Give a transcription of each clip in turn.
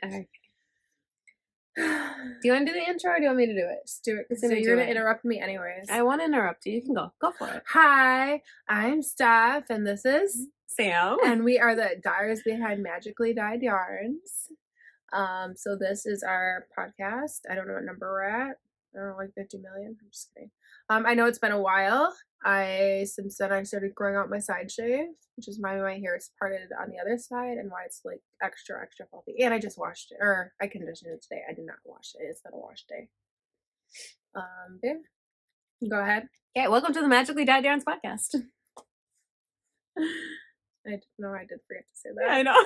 Okay. Do you want to do the intro or do you want me to do it? Just do it. So You're going to interrupt me anyways. I want to interrupt you. You can go. Go for it. Hi, I'm Steph, and this is Sam. And we are the Dyers Behind Magically Dyed Yarns. So this is our podcast. I don't know what number we're at. I don't know, like 50 million. I'm just kidding. I know it's been a while. Since then I started growing out my side shave, which is why my hair is parted on the other side and why it's like extra fluffy. And I just washed it, or I conditioned it today. I did not wash it. It's not a wash day. Yeah. Go ahead. Okay, welcome to the Magically Dyed Yarns podcast. I did forget to say that. I know.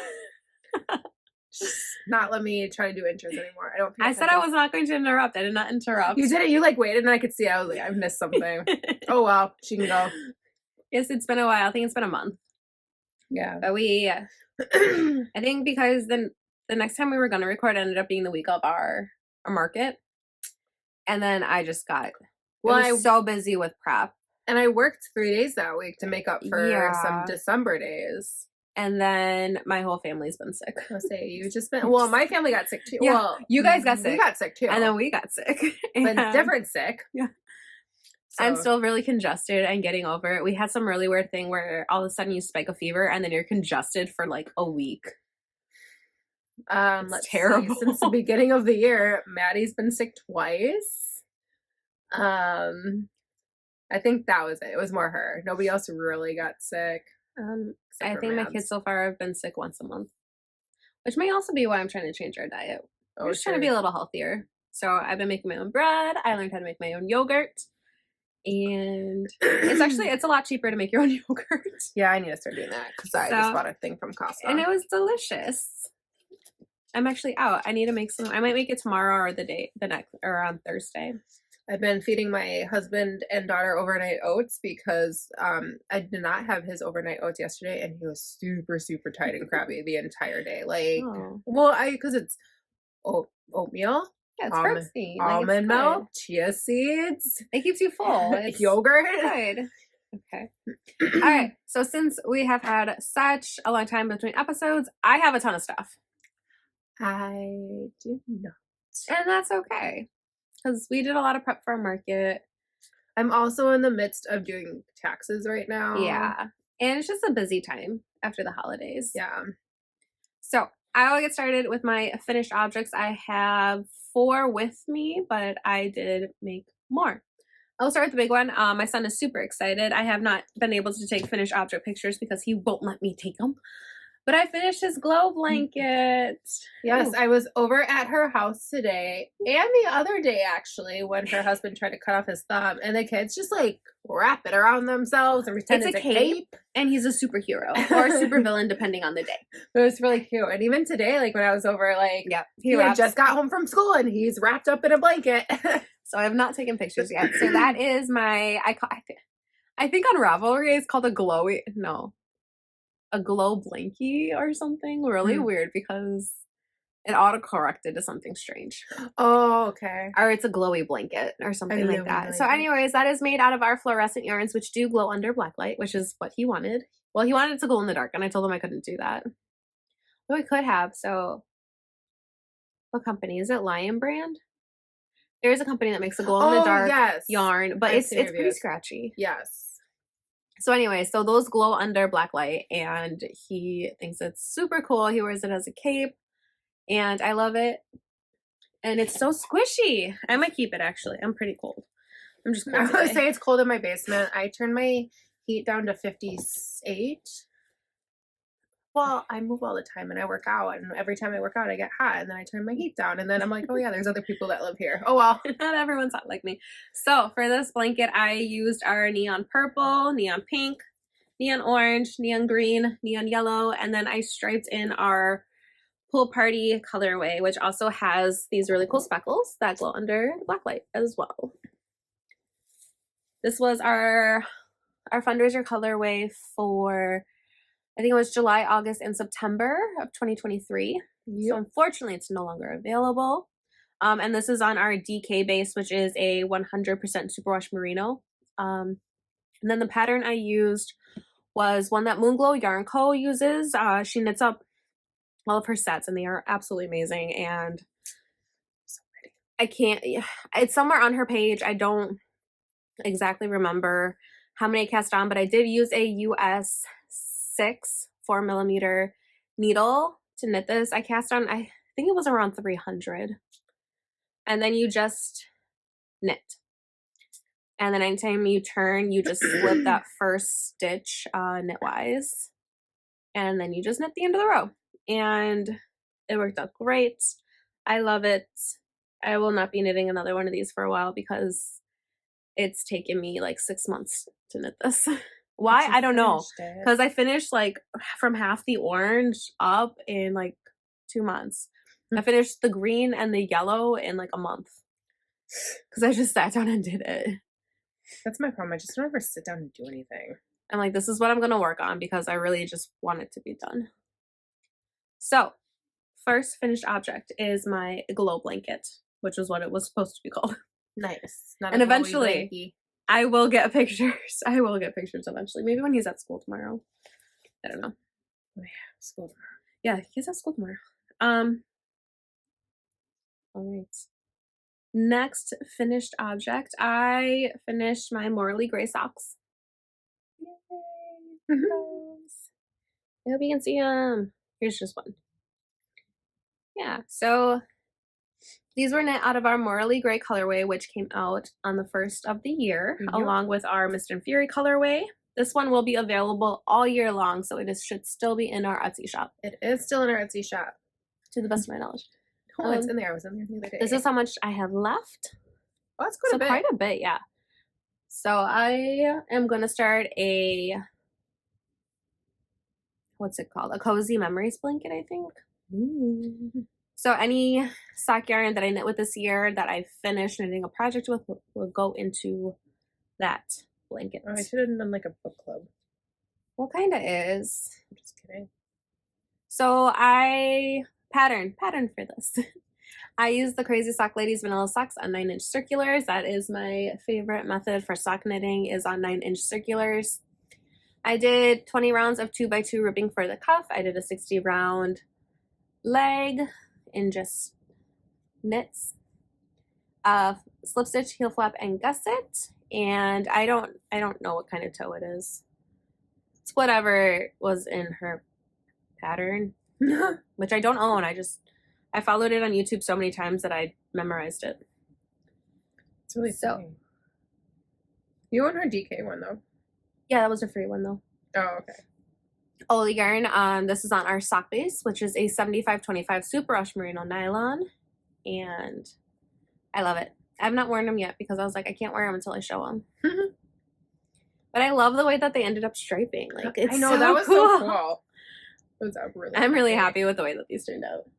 Just not let me try to do intros anymore. I don't. I said I was not going to interrupt. I did not interrupt. You did it. You like waited, and I could see. I was like, I missed something. Oh well, she can go. Yes, it's been a while. I think it's been a month. Yeah, but we. I think because the next time we were going to record ended up being the week of our market, and then I just got I was so busy with prep, and I worked 3 days that week to make up for some December days. And then my whole family's been sick. I'll say you just been. Well, my family got sick too. Yeah, well, you guys got sick. We got sick too, and then we got sick, but different sick. Yeah. So. I'm still really congested and getting over it. We had some really weird thing where all of a sudden you spike a fever and then you're congested for like a week. It's terrible. See, since the beginning of the year, Maddie's been sick twice. I think that was it. It was more her. Nobody else really got sick. I think my kids so far have been sick once a month, which may also be why I'm trying to change our diet. We're just trying to be a little healthier. So I've been making my own bread. I learned how to make my own yogurt. And it's a lot cheaper to make your own yogurt. Yeah, I need to start doing that because I just bought a thing from Costco. And it was delicious. I'm actually out. I need to make some. I might make it tomorrow or the next or on Thursday. I've been feeding my husband and daughter overnight oats because I did not have his overnight oats yesterday, and he was super, super tight and crabby the entire day. Like, because it's oatmeal. Yeah, it's protein. Almond milk, chia seeds. It keeps you full. It's yogurt. Good. Okay. All right. So since we have had such a long time between episodes, I have a ton of stuff. I do not. And that's okay. Because we did a lot of prep for our market. I'm also in the midst of doing taxes right now. Yeah. And it's just a busy time after the holidays. Yeah. So I will get started with my finished objects. I have 4 with me, but I did make more. I'll start with the big one. My son is super excited. I have not been able to take finished object pictures because he won't let me take them. But I finished his glow blanket. Yes, I was over at her house today and the other day, actually, when her husband tried to cut off his thumb. And the kids just, like, wrap it around themselves and pretend it's a cape. And he's a superhero or a supervillain, depending on the day. It was really cute. And even today, like, when I was over, like, he had just got home from school and he's wrapped up in a blanket. So I have not taken pictures yet. So that is my, I think on Ravelry it's called a glow blankie or something. Really weird because it auto-corrected to something strange. Oh, okay. Or it's a glowy blanket or something like that. So anyways, that is made out of our fluorescent yarns, which do glow under black light, which is what he wanted. Well, he wanted it to glow in the dark, and I told him I couldn't do that. But I could have. So what company? Is it Lion Brand? There is a company that makes a glow in the dark yarn, but it's pretty scratchy. Yes. So anyway, so those glow under black light, and he thinks it's super cool. He wears it as a cape, and I love it. And it's so squishy. I might keep it, actually. I'm pretty cold. I'm just cold today. I would say it's cold in my basement. I turned my heat down to 58. Well, I move all the time and I work out, and every time I work out I get hot, and then I turn my heat down, and then I'm like, oh yeah, there's other people that live here. Oh well. Not everyone's hot like me. So for this blanket I used our neon purple, neon pink, neon orange, neon green, neon yellow, and then I striped in our pool party colorway, which also has these really cool speckles that glow under the black light as well. This was our fundraiser colorway for, I think it was July, August, and September of 2023. Yep. So unfortunately, it's no longer available. And this is on our DK base, which is a 100% superwash merino. And then the pattern I used was one that Moonglow Yarn Co. uses. She knits up all of her sets, and they are absolutely amazing. And I can't, it's somewhere on her page. I don't exactly remember how many I cast on, but I did use a US 6 4mm needle to knit this. I cast on, I think it was around 300. And then you just knit. And then anytime you turn, you just slip that first stitch knitwise. And then you just knit the end of the row. And it worked out great. I love it. I will not be knitting another one of these for a while because it's taken me like 6 months to knit this. Why? I don't know. Because I finished like from half the orange up in like 2 months. I finished the green and the yellow in like a month. Because I just sat down and did it. That's my problem. I just don't ever sit down and do anything. I'm like, this is what I'm going to work on because I really just want it to be done. So, first finished object is my glow blanket, which is what it was supposed to be called. Nice. And eventually, I will get pictures. I will get pictures eventually. Maybe when he's at school tomorrow. I don't know. Oh, yeah, school tomorrow. Yeah, he's at school tomorrow. All right. Next finished object, I finished my Morally Gray socks. Yay! I hope you can see them. Here's just one. Yeah, so these were knit out of our Morally Gray colorway, which came out on the 1st of the year, along with our Mist and Fury colorway. This one will be available all year long, so it should still be in our Etsy shop. It is still in our Etsy shop. To the best of my knowledge. Oh, it's in there. I was in there the other day. This is how much I have left. Oh, that's quite a bit. Quite a bit, yeah. So I am going to start a, what's it called? A Cozy Memories blanket, I think. Ooh. So any sock yarn that I knit with this year that I finished knitting a project with will go into that blanket. Oh, I should have done like a book club. Well, kind of is. I'm just kidding. So I pattern for this. I use the Crazy Sock Ladies vanilla socks on 9-inch circulars. That is my favorite method for sock knitting, is on 9-inch circulars. I did 20 rounds of 2x2 ribbing for the cuff. I did a 60 round leg in just knits, slip stitch, heel flap, and gusset. And I don't know what kind of toe it is. It's whatever was in her pattern. Which I don't own. I followed it on YouTube so many times that I memorized it. It's really funny. You own her DK one though? Yeah, that was a free one though. Oh, okay. Oli yarn. This is on our sock base, which is a 75/25 Super Rush Merino nylon, and I love it. I've not worn them yet because I was like, I can't wear them until I show them. But I love the way that they ended up striping. Like, it's I know, so that was cool. so cool. I'm really happy with the way that these turned out.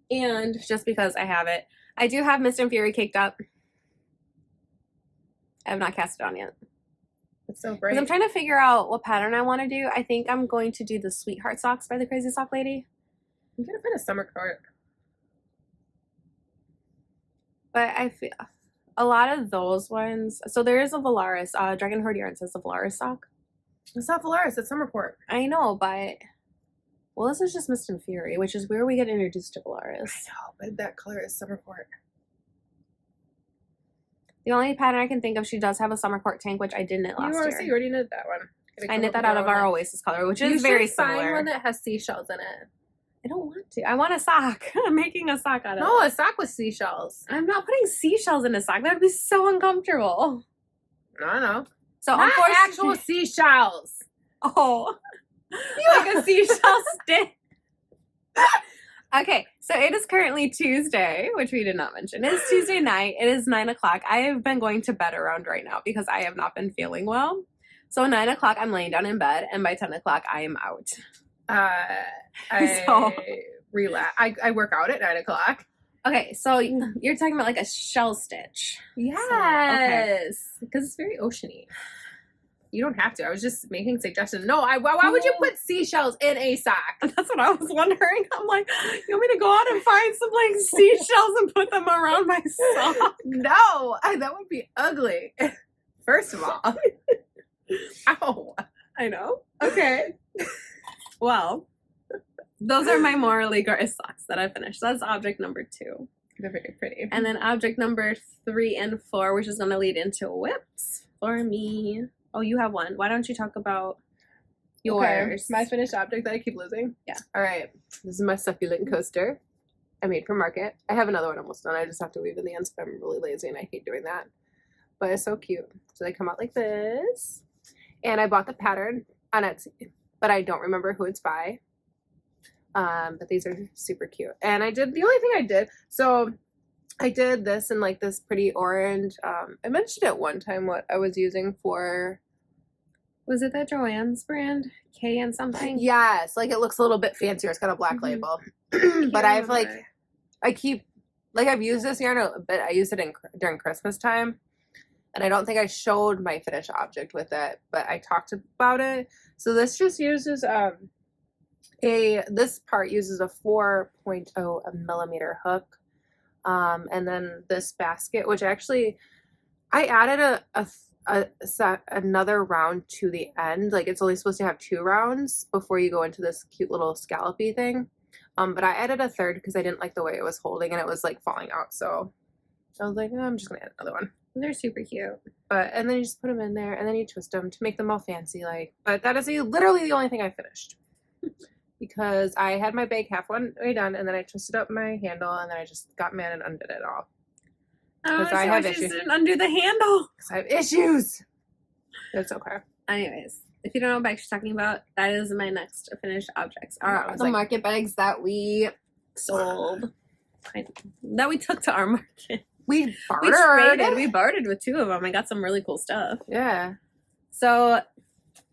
And just because I have it, I do have Mist and Fury caked up. I have not cast it on yet. It's so great. Because I'm trying to figure out what pattern I want to do. I think I'm going to do the Sweetheart Socks by the Crazy Sock Lady. I'm going to find a summer coat. But I feel a lot of those ones. So there is a Valaris. Dragon Horde Yarn says the Valaris sock. It's not Valaris, it's Summerport. I know, but well, this is just Mist and Fury, which is where we get introduced to Valaris. I know, but that color is Summerport. The only pattern I can think of, she does have a summer court tank, which I did knit last year. You already knit that one. I knit that out of our Oasis color, which is very similar. You should find one that has seashells in it. I don't want to. I want a sock. I'm making a sock out of it. No, a sock with seashells. I'm not putting seashells in a sock. That would be so uncomfortable. I know. So not actual seashells. Oh, like a seashell stick. Okay, so it is currently Tuesday, which we did not mention. It is Tuesday night. It is 9 o'clock. I have been going to bed around right now because I have not been feeling well. So 9 o'clock, I'm laying down in bed, and by 10 o'clock, I am out. I work out at 9 o'clock. Okay, so you're talking about like a shell stitch. Yes. Because it's very oceany. You don't have to. I was just making suggestions. No, why would you put seashells in a sock? That's what I was wondering. I'm like, you want me to go out and find some like seashells and put them around my sock? No, that would be ugly. First of all. Ow. I know. Okay. Well, those are my morally gray socks that I finished. That's object number 2. They're very pretty. And then object number 3 and 4, which is going to lead into whips for me. Oh, you have one. Why don't you talk about yours? Okay, my finished object that I keep losing? Yeah. All right. This is my succulent coaster I made for Market. I have another one almost done. I just have to weave in the ends, but I'm really lazy and I hate doing that. But it's so cute. So they come out like this. And I bought the pattern on Etsy, but I don't remember who it's by. But these are super cute. And the only thing I did, so I did this in like this pretty orange. I mentioned it one time what I was using for. Was it that Joann's brand? K and something? Yes, like it looks a little bit fancier. It's got a black label. But I've I've used this yarn a bit. I used it during Christmas time. And I don't think I showed my finished object with it, but I talked about it. So this just uses this part uses a 4.0 millimeter hook. And then this basket, which actually I added another round to the end. Like it's only supposed to have 2 rounds before you go into this cute little scallopy thing. But I added a third because I didn't like the way it was holding and it was like falling out. So I was like, oh, I'm just gonna add another one. They're super cute. And then you just put them in there and then you twist them to make them all fancy like. But that is literally the only thing I finished. Because I had my bag halfway done and then I twisted up my handle and then I just got mad and undid it all. Because I have issues. Didn't undo the handle. Because I have issues. It's okay. Anyways, if you don't know what bag she's talking about, that is my next finished objects. The market bags that we sold. That we took to our market. We bartered. We bartered with 2 of them. I got some really cool stuff. Yeah. So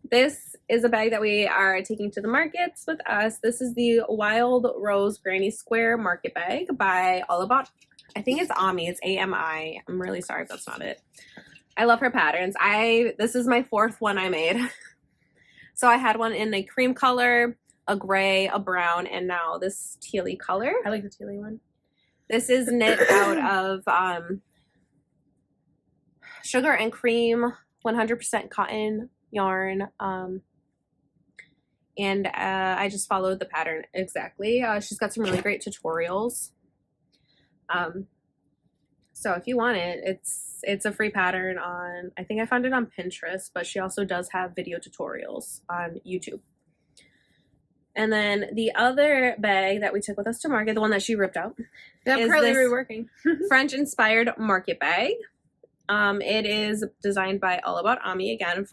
this is a bag that we are taking to the markets with us. This is the Wildrose Granny Square Market Bag by All About. I think it's Ami. It's AMI. I'm really sorry if that's not it. I love her patterns. This is my 4th one I made. So I had one in a cream color, a gray, a brown, and now this tealy color. I like the tealy one. This is knit out of sugar and cream, 100% cotton yarn. And I just followed the pattern exactly. She's got some really great tutorials. So if you want it, it's a free pattern on, I think I found it on Pinterest, but she also does have video tutorials on YouTube. And then the other bag that we took with us to market, the one that she ripped out, is currently reworking. French-inspired market bag. It is designed by All About Ami again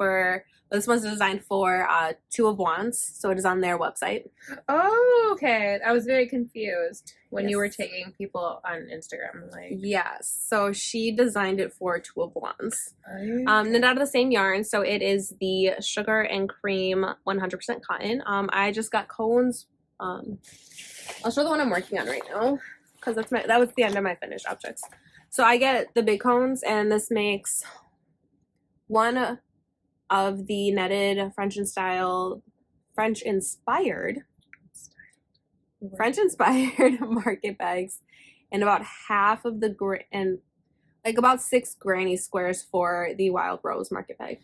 this one's designed for 2 of Wands, so it is on their website. Oh, okay. I was very confused when you were Yes. taking people on Instagram. Yes, so she designed it for 2 of Wands. Okay. Knit out of the same yarn, so it is the sugar and cream 100% cotton. I just got cones. I'll show the one I'm working on right now because that was the end of my finished objects. So I get the big cones, and this makes one of the netted French-inspired market bags, and about half of about 6 granny squares for the Wildrose Market Bag.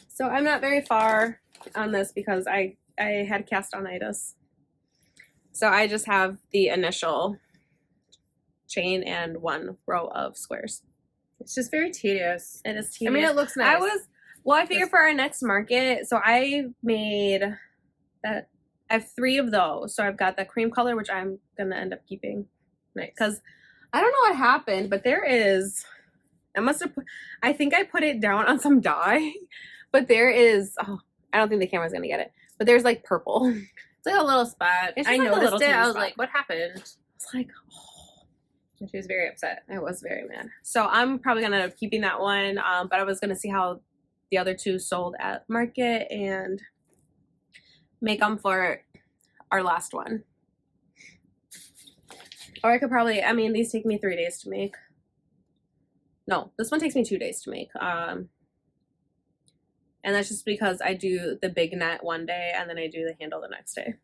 So I'm not very far on this because I had castonitis. So I just have the initial chain and 1 row of squares. It's just very tedious. It is tedious. I mean, it looks nice. I figured for our next market, so I made that. I have 3 of those. So I've got the cream color, which I'm gonna end up keeping, because I don't know what happened, but I think I put it down on some dye, but there is. Oh, I don't think the camera's gonna get it, but there's like purple. It's like a little spot. I noticed it. I was like, what happened? It's like, oh. And she was very upset. I was very mad. So I'm probably gonna end up keeping that one, but I was gonna see how the other 2 sold at market and make them for our last one. Or I could probably, these take me 3 days to make. No, this one takes me 2 days to make. And that's just because I do the big net one day and then I do the handle the next day.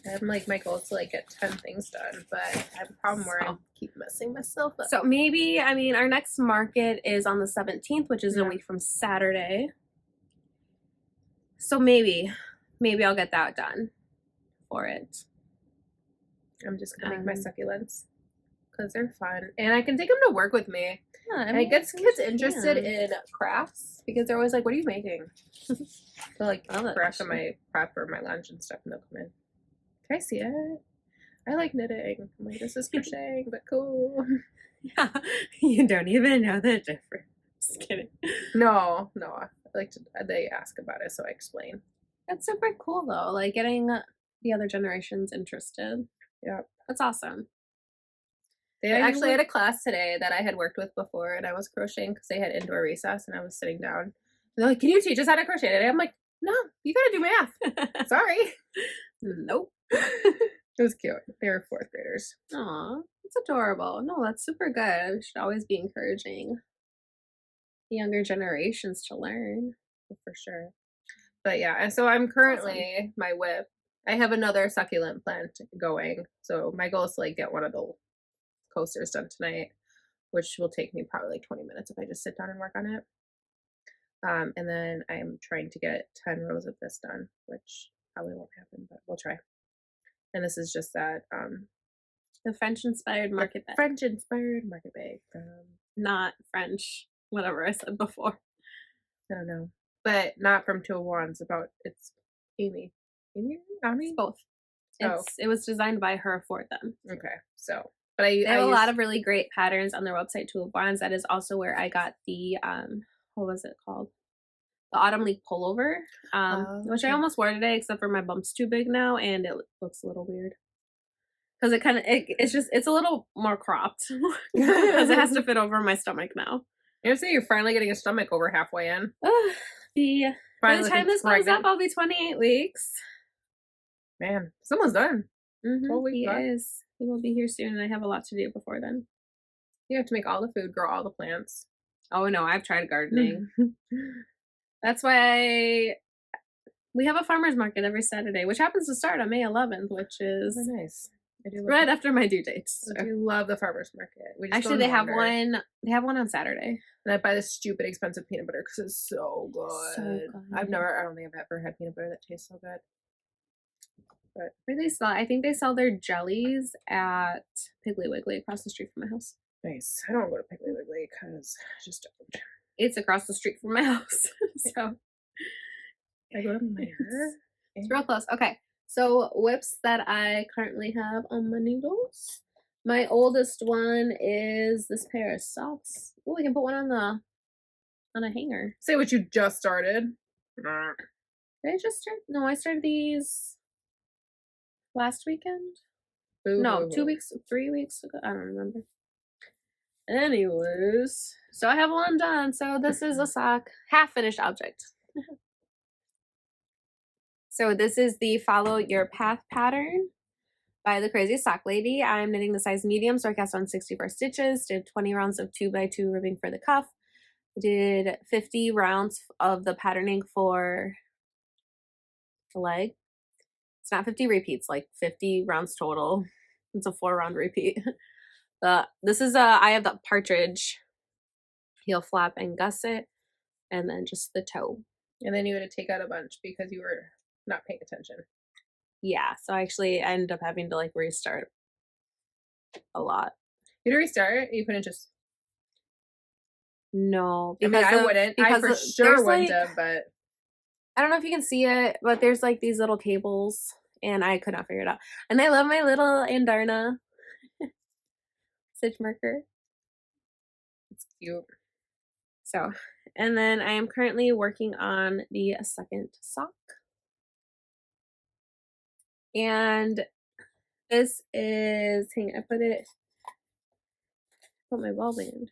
I'm like, my goal is to get 10 things done, but I have a problem where I keep messing myself up. So maybe, our next market is on the 17th, which is a week from Saturday. So maybe maybe I'll get that done for it. I'm just gonna make my succulents because they're fun, and I can take them to work with me. Yeah, and it gets kids interested in crafts because they're always like, "What are you making?" So like craft on my prep or my lunch and stuff, and they'll come in. Can I see it? I like knitting. I'm like, this is crocheting, but cool. Yeah, you don't even know the difference. Just kidding. No. I like to. They ask about it, so I explain. That's super cool though. Like getting the other generations interested. Yeah, that's awesome. They actually had a class today that I had worked with before, and I was crocheting because they had indoor recess, and I was sitting down. They're like, "Can you teach us how to crochet today?" I'm like, "No, you gotta do math." Sorry. Nope. It was cute. They were 4th graders. Aw, that's adorable. No, that's super good. We should always be encouraging the younger generations to learn. For sure. But yeah, and so I'm currently my whip. I have another succulent plant going, so my goal is to like get one of the coasters done tonight, which will take me probably like 20 minutes if I just sit down and work on it. And then I'm trying to get 10 rows of this done, which probably won't happen, but we'll try. And this is just that the French-inspired market bag. French-inspired market bag from not French, whatever I said before. I don't know, but not from 201. It's about Amy. It's both. It was designed by her for them. Okay, so but they have a lot of really great patterns on their website, 201s. That is also where I got the what was it called? The autumn leaf pullover, which I almost wore today, except for my bump's too big now, and it looks a little weird. Because it's a little more cropped because it has to fit over my stomach now. You say you're finally getting a stomach over halfway in. By the time this goes up, I'll be 28 weeks. Man, someone's done. 12 weeks. He is. He will be here soon, and I have a lot to do before then. You have to make all the food, grow all the plants. Oh no, I've tried gardening. That's why we have a farmer's market every Saturday, which happens to start on May 11th, which is nice. I do right after my due date. So. I do love the farmer's market. Actually, they have one. They have one on Saturday. And I buy this stupid expensive peanut butter because it's so good. So good. I don't think I've ever had peanut butter that tastes so good. But where they sell, I think they sell their jellies at Piggly Wiggly across the street from my house. Nice. I don't go to Piggly Wiggly because I just don't. It's across the street from my house, so I go to Meyer. It's real close. Okay, so whips that I currently have on my needles. My oldest one is this pair of socks. Oh, we can put one on a hanger. Say what you just started. Did I just start? No, I started these last weekend. No, 2 weeks, 3 weeks ago. I don't remember. Anyways, so I have one done. So this is a sock, half finished object. So this is the Follow Your Path pattern by the Crazy Sock Lady. I'm knitting the size medium, so I cast on 64 stitches, did 20 rounds of 2x2 ribbing for the cuff. I did 50 rounds of the patterning for the leg. It's not 50 repeats, like 50 rounds total. It's a 4-round repeat. This is I have the partridge heel flap and gusset, and then just the toe. And then you had to take out a bunch because you were not paying attention. Yeah, so I ended up having to like restart a lot. You had to restart? You couldn't just... No. I mean, I wouldn't. I for sure wouldn't have, but... I don't know if you can see it, but there's like these little cables, and I could not figure it out. And I love my little Andarna stitch marker. It's cute. So, and then I am currently working on the second sock. And this is, I put my ball band.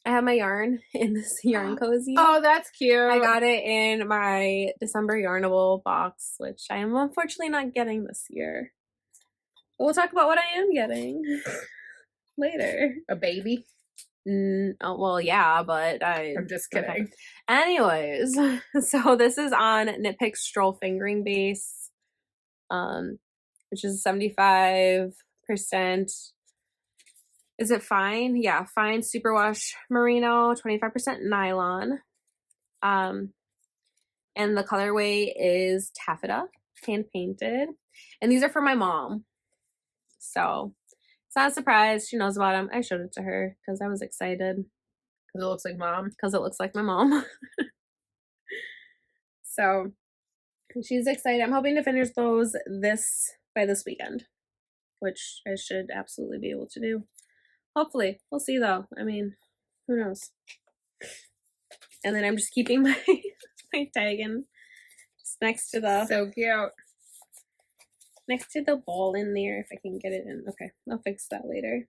I have my yarn in this yarn cozy. Oh, that's cute. I got it in my December Yarnable box, which I am unfortunately not getting this year. But we'll talk about what I am getting later. A baby? Oh, well, yeah, but I'm just kidding. Okay. Anyways, so this is on Knit Pick Stroll Fingering Base, which is 75%. Is it fine? Yeah, fine superwash merino, 25% nylon. And the colorway is taffeta, hand painted. And these are for my mom. So it's not a surprise. She knows about them. I showed it to her because I was excited. Because it looks like mom. Because it looks like my mom. So she's excited. I'm hoping to finish those by this weekend, which I should absolutely be able to do. Hopefully. We'll see though. I mean, who knows? And then I'm just keeping my tag in just next to the so cute. Next to the ball in there, if I can get it in. Okay, I'll fix that later.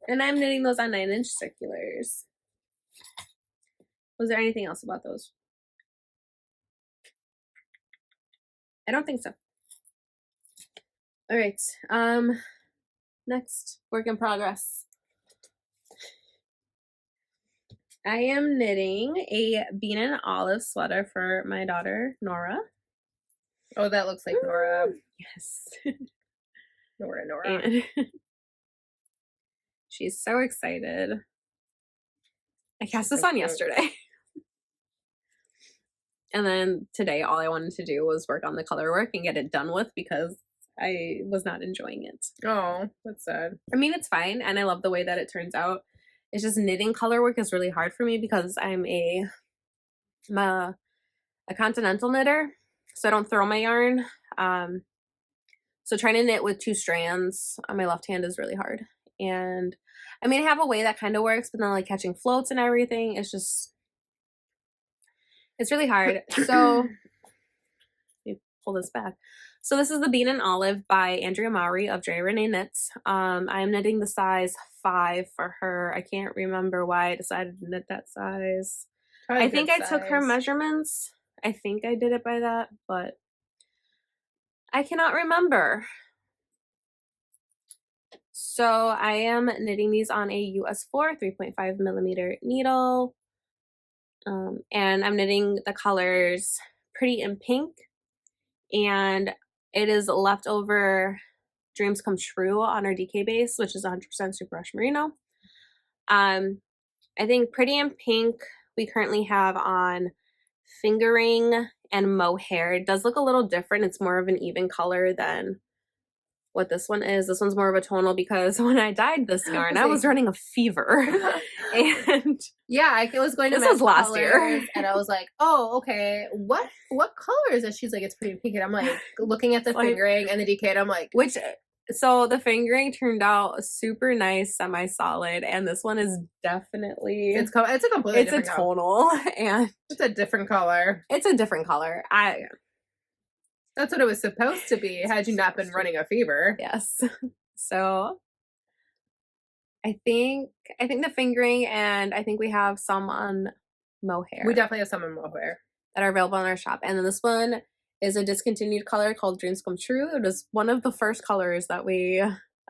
And I'm knitting those on 9-inch circulars. Was there anything else about those? I don't think so. All right. Next work in progress. I am knitting a bean and olive sweater for my daughter, Nora. Oh, that looks like Nora. Yes. Nora. And she's so excited. I cast this on yesterday. And then today, all I wanted to do was work on the color work and get it done with because I was not enjoying it. Oh, that's sad. I mean, it's fine. And I love the way that it turns out. It's just knitting color work is really hard for me because I'm a continental knitter. So I don't throw my yarn. So trying to knit with 2 strands on my left hand is really hard. And I mean, I have a way that kind of works, but then like catching floats and everything, it's really hard. So let me pull this back. So this is the Bean and Olive by Andrea Mowry of Dre Renee Knits. I'm knitting the size 5 for her. I can't remember why I decided to knit that size. I think I took her measurements. I think I did it by that, but I cannot remember. So I am knitting these on a US 4 3.5 millimeter needle. And I'm knitting the colors Pretty in Pink, and it is leftover Dreams Come True on our DK base, which is 100% Super Rush Merino. I think Pretty in Pink we currently have on Fingering and Mohair. It does look a little different. It's more of an even color than what this one is. This one's more of a tonal because when I dyed this yarn, I was running a fever. And yeah, I was going to this was last year. And I was like, oh, okay, what color is this? She's like, it's Pretty pink. And I'm like looking at the fingering and the DK, and I'm like, so the fingering turned out super nice, semi-solid, and this one is definitely it's a completely different tonal and it's a different color. It's a different color. That's what it was supposed to be had you not been running a fever. Yes. So I think the fingering, and I think we have some on Mohair. We definitely have some on Mohair that are available in our shop. And then this one is a discontinued color called Dreams Come True. It was one of the first colors that we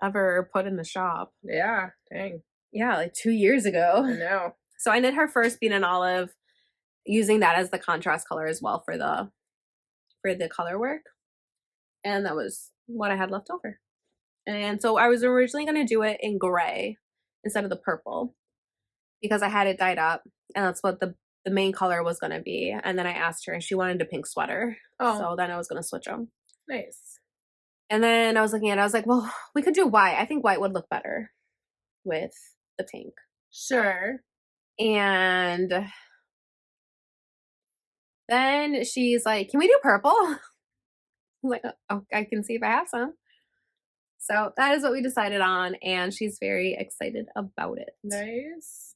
ever put in the shop. Yeah, dang. Yeah, like 2 years ago. I know. So I knit her first Bean and Olive using that as the contrast color as well for the color work. And that was what I had left over. And so I was originally going to do it in gray instead of the purple because I had it dyed up, and that's what the main color was going to be. And then I asked her and she wanted a pink sweater. Oh. So then I was going to switch them. Nice. And then I was looking at it, I was like, well, we could do white. I think white would look better with the pink. Sure. And then she's like, can we do purple? I'm like, oh, I can see if I have some. So that is what we decided on, and she's very excited about it. Nice.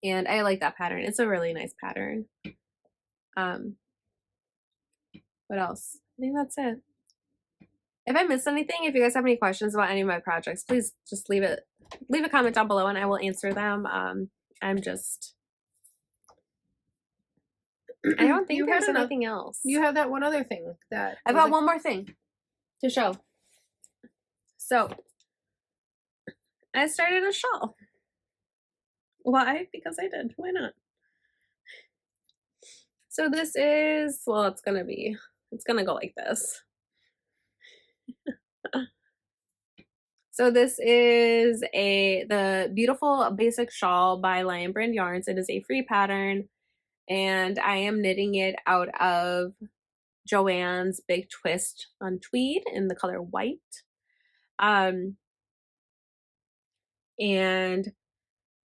And I like that pattern. It's a really nice pattern. What else? I think that's it. If I missed anything, if you guys have any questions about any of my projects, please just leave a comment down below and I will answer them. I don't think there's anything else. You have that one other thing that I've got one more thing to show. So I started a shawl. Why? Because I did. Why not? So this is, well, it's gonna go like this. So this is the Beautiful Basic Shawl by Lion Brand Yarns. It is a free pattern. And I am knitting it out of Joann's Big Twist on Tweed in the color white. And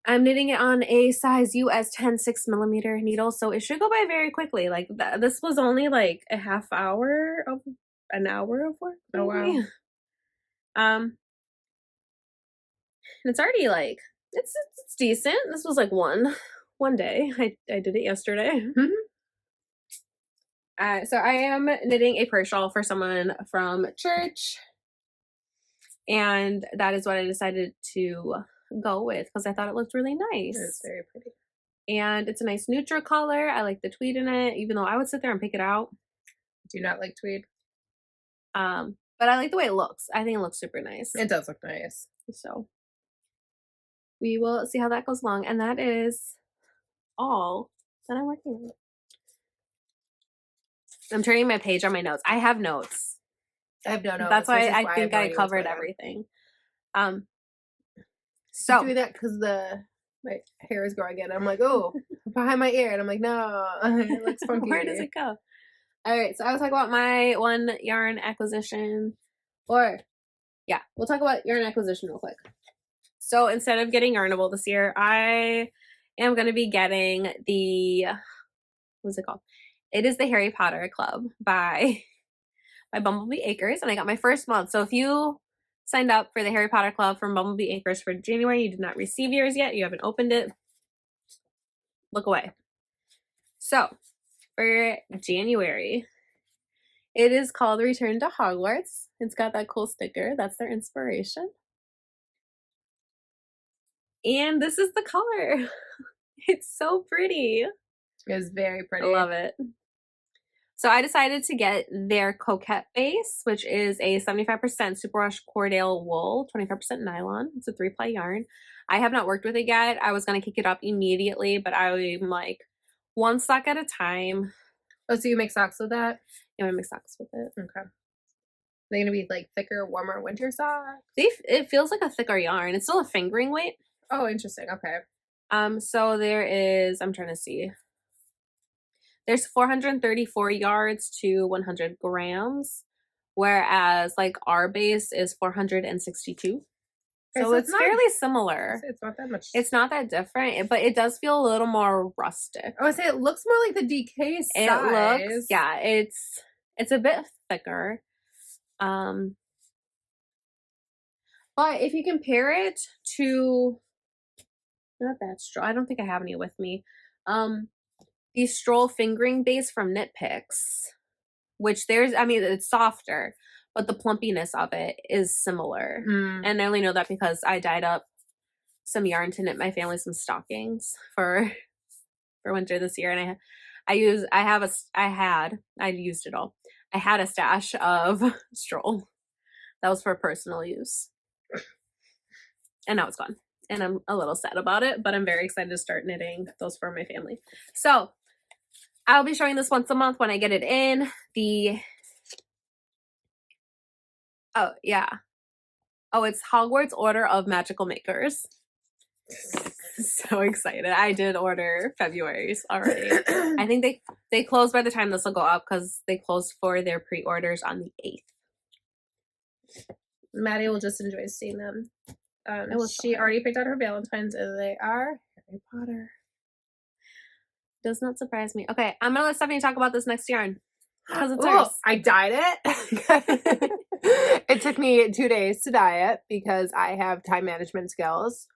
I'm knitting it on a size US 10 6mm needle, so it should go by very quickly. Like this was only like an hour of work. Maybe. Oh wow. And it's already like it's decent. This was like one day. I did it yesterday. So I am knitting a purse shawl for someone from church, and that is what I decided to go with because I thought it looked really nice. It's very pretty. And it's a nice neutral color. I like the tweed in it, even though I would sit there and pick it out. Do you not like tweed? But I like the way it looks. I think it looks super nice. It does look nice. So we will see how that goes along. And that is all that I'm working on. I'm turning my page on my notes. I have notes. I have no notes. That's why I think I covered everything. So doing that because my hair is growing again. I'm like, oh, behind my ear, and I'm like, no, it looks funky. Where does it go? All right, so I will talk about my one yarn acquisition, we'll talk about yarn acquisition real quick. So instead of getting Yarnable this year, I am going to be getting what's it called? It is the Harry Potter Club by Bumblebee Acres, and I got my first month. So if you signed up for the Harry Potter Club from Bumblebee Acres for January, you did not receive yours yet, you haven't opened it, look away. So for January, it is called Return to Hogwarts. It's got that cool sticker. That's their inspiration. And this is the color. It's so pretty. It's very pretty. I love it. So I decided to get their Coquette base, which is a 75% superwash Cordale wool, 25% nylon. It's a 3-ply yarn. I have not worked with it yet. I was going to kick it up immediately, but I'm like one sock at a time. Oh, so you make socks with that? Yeah, I make socks with it. Okay. They're going to be like thicker, warmer winter socks? It feels like a thicker yarn. It's still a fingering weight. Oh, interesting. Okay. So there is, I'm trying to see. There's 434 yards to 100 grams, whereas like our base is 462. So it's fairly similar. It's not that much. It's not that different, but it does feel a little more rustic. I would say it looks more like the DK size. It looks, yeah, it's a bit thicker. But if you compare it to, not that straw, I don't think I have any with me. The Stroll fingering base from Knit Picks, which it's softer, but the plumpiness of it is similar. And I only know that because I dyed up some yarn to knit my family some stockings for winter this year, and I used it all. I had a stash of Stroll that was for personal use, and now it's gone. And I'm a little sad about it, but I'm very excited to start knitting those for my family. So I'll be showing this once a month when I get it in. It's Hogwarts Order of Magical Makers. So excited. I did order February's already. I think they close by the time this will go up because they close for their pre-orders on the 8th. Maddie will just enjoy seeing them. She already picked out her Valentine's, and they are Harry Potter. Does not surprise me. Okay, I'm gonna let Stephanie talk about this next yarn because it's hers. I dyed it. It took me 2 days to dye it because I have time management skills.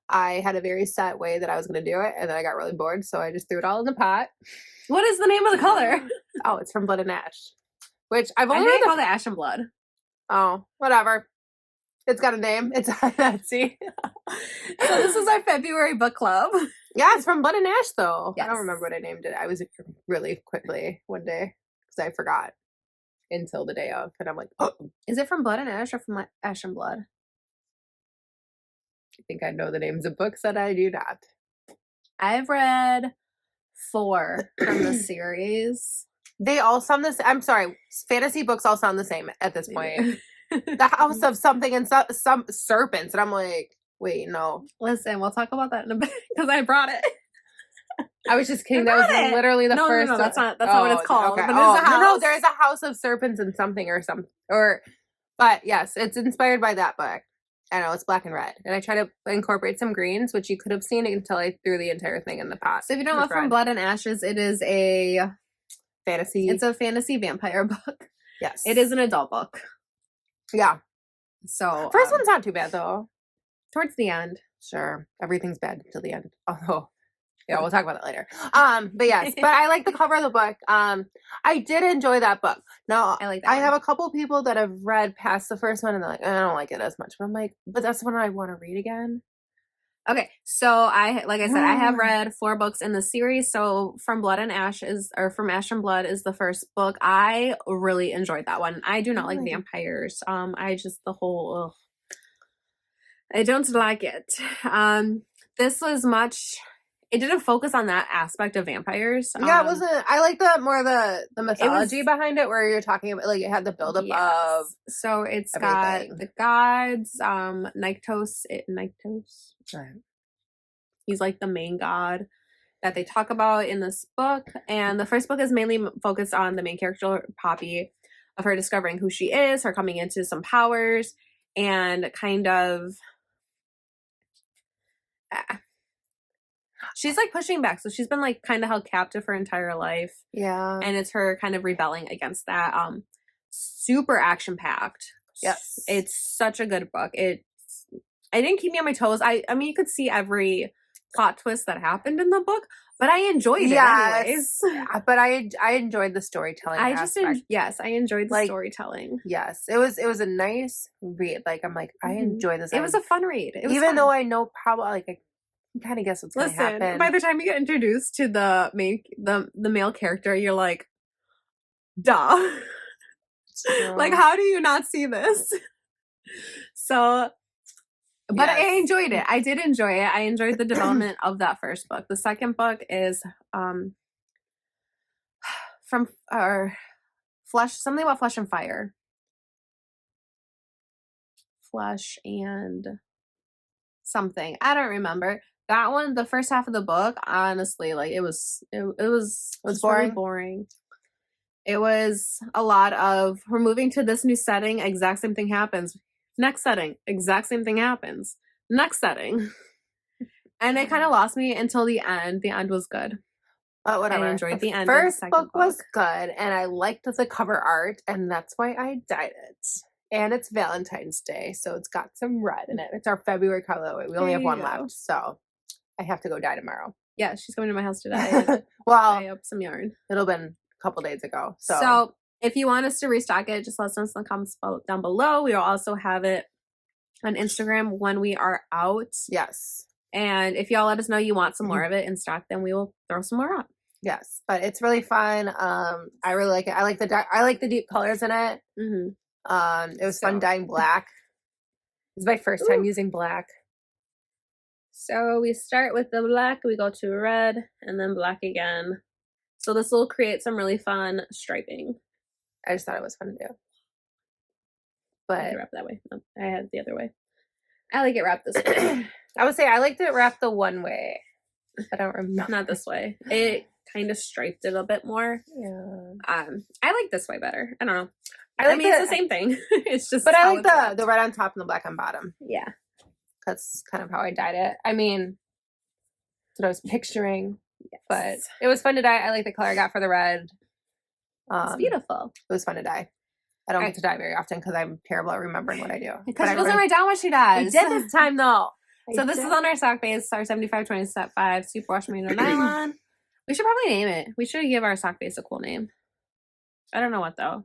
I had a very set way that I was going to do it, and then I got really bored, so I just threw it all in the pot. What is the name of the color? Oh, it's from Blood and Ash, which I've only read called it Ash and Blood. Oh, whatever. It's got a name. It's on Etsy. So this is our February book club. Yeah, it's from Blood and Ash, though. Yes. I don't remember what I named it. I was really quickly one day because I forgot until the day of, and I'm like, oh. Is it from Blood and Ash or from Ash and Blood? I think I know the names of books that I do not. I've read 4 from the series. They all sound the same. I'm sorry. Fantasy books all sound the same at this point. The House of something and some serpents. And I'm like, wait, no. Listen, we'll talk about that in a bit because I brought it. I was just kidding. That was literally the first. No, that's not what it's called. Okay. But there's a house. No, there's a house of serpents and something or something. But yes, it's inspired by that book. I know it's black and red, and I try to incorporate some greens, which you could have seen until I threw the entire thing in the pot. So if you don't know From Blood and Ashes, it is a fantasy. It's a fantasy vampire book. Yes, it is an adult book. Yeah. So first one's not too bad though. Towards the end, sure, everything's bad until the end. Although, yeah, we'll talk about that later. But yes, but I like the cover of the book. I did enjoy that book. Now, I have a couple people that have read past the first one and they're like, I don't like it as much. But I'm like, but that's one I want to read again. Okay, so like I said, I have read 4 books in the series. So From Ash and Blood is the first book. I really enjoyed that one. I do not like vampires. I just I don't like it. This was much. It didn't focus on that aspect of vampires. Yeah, it wasn't. I like more the mythology behind it, where you're talking about like it had the buildup of. So it's everything. Got the gods, Nyctos. Right. He's like the main god that they talk about in this book, and the first book is mainly focused on the main character Poppy, of her discovering who she is, her coming into some powers, and kind of. She's like pushing back, so she's been like kind of held captive her entire life. Yeah, and it's her kind of rebelling against that. Super action packed. Yes, it's such a good book. It didn't keep me on my toes. I mean, you could see every plot twist that happened in the book, but I enjoyed it anyways. But I enjoyed the storytelling. I enjoyed the storytelling. Yes, it was a nice read. Like I'm like I enjoy this. It was a fun read. It was even fun. Though I know probably like. I kind of guess what's going to happen. By the time you get introduced to the male character, you're like, duh. Like, how do you not see this? So, but yes. I enjoyed it. I did enjoy it. I enjoyed the development of that first book. The second book is something about Flesh and Fire. Flesh and something. I don't remember. That one, the first half of the book, honestly, like it was boring. It was a lot of we're moving to this new setting, exact same thing happens. Next setting, exact same thing happens. Next setting. And it kind of lost me until the end. The end was good. Whatever. I enjoyed the end. First book was good, and I liked the cover art, and that's why I dyed it. And it's Valentine's Day, so it's got some red in it. It's our February colorway. We only have one left, so I have to go dye tomorrow. Yeah, she's coming to my house to dye. Well, dye up some yarn. It'll been a couple days ago. So if you want us to restock it, just let us know in the comments down below. We will also have it on Instagram when we are out. Yes. And if y'all let us know you want some more of it in stock, then we will throw some more up. Yes, but it's really fun. I really like it. I like the deep colors in it. Mm-hmm. It was fun dyeing black. It was my first time using black. So we start with the black, we go to red, and then black again. So this will create some really fun striping. I just thought it was fun to do. But I wrap that way. No, I had it the other way. I like it wrapped this way. I would say I liked it wrapped the one way. I don't remember. Not this way. It kind of striped it a bit more. Yeah. I like this way better. I don't know. I mean, it's the same thing. It's just. But I like the red on top and the black on bottom. Yeah. That's kind of how I dyed it. I mean, that's what I was picturing. Yes. But it was fun to dye. I like the color I got for the red. It's beautiful. It was fun to dye. I don't get to dye very often because I'm terrible at remembering what I do. Because she doesn't write down what she does. I did this time though. So this is on our sock base, our 75/20 step 5 superwash merino nylon. We should probably name it. We should give our sock base a cool name. I don't know what though.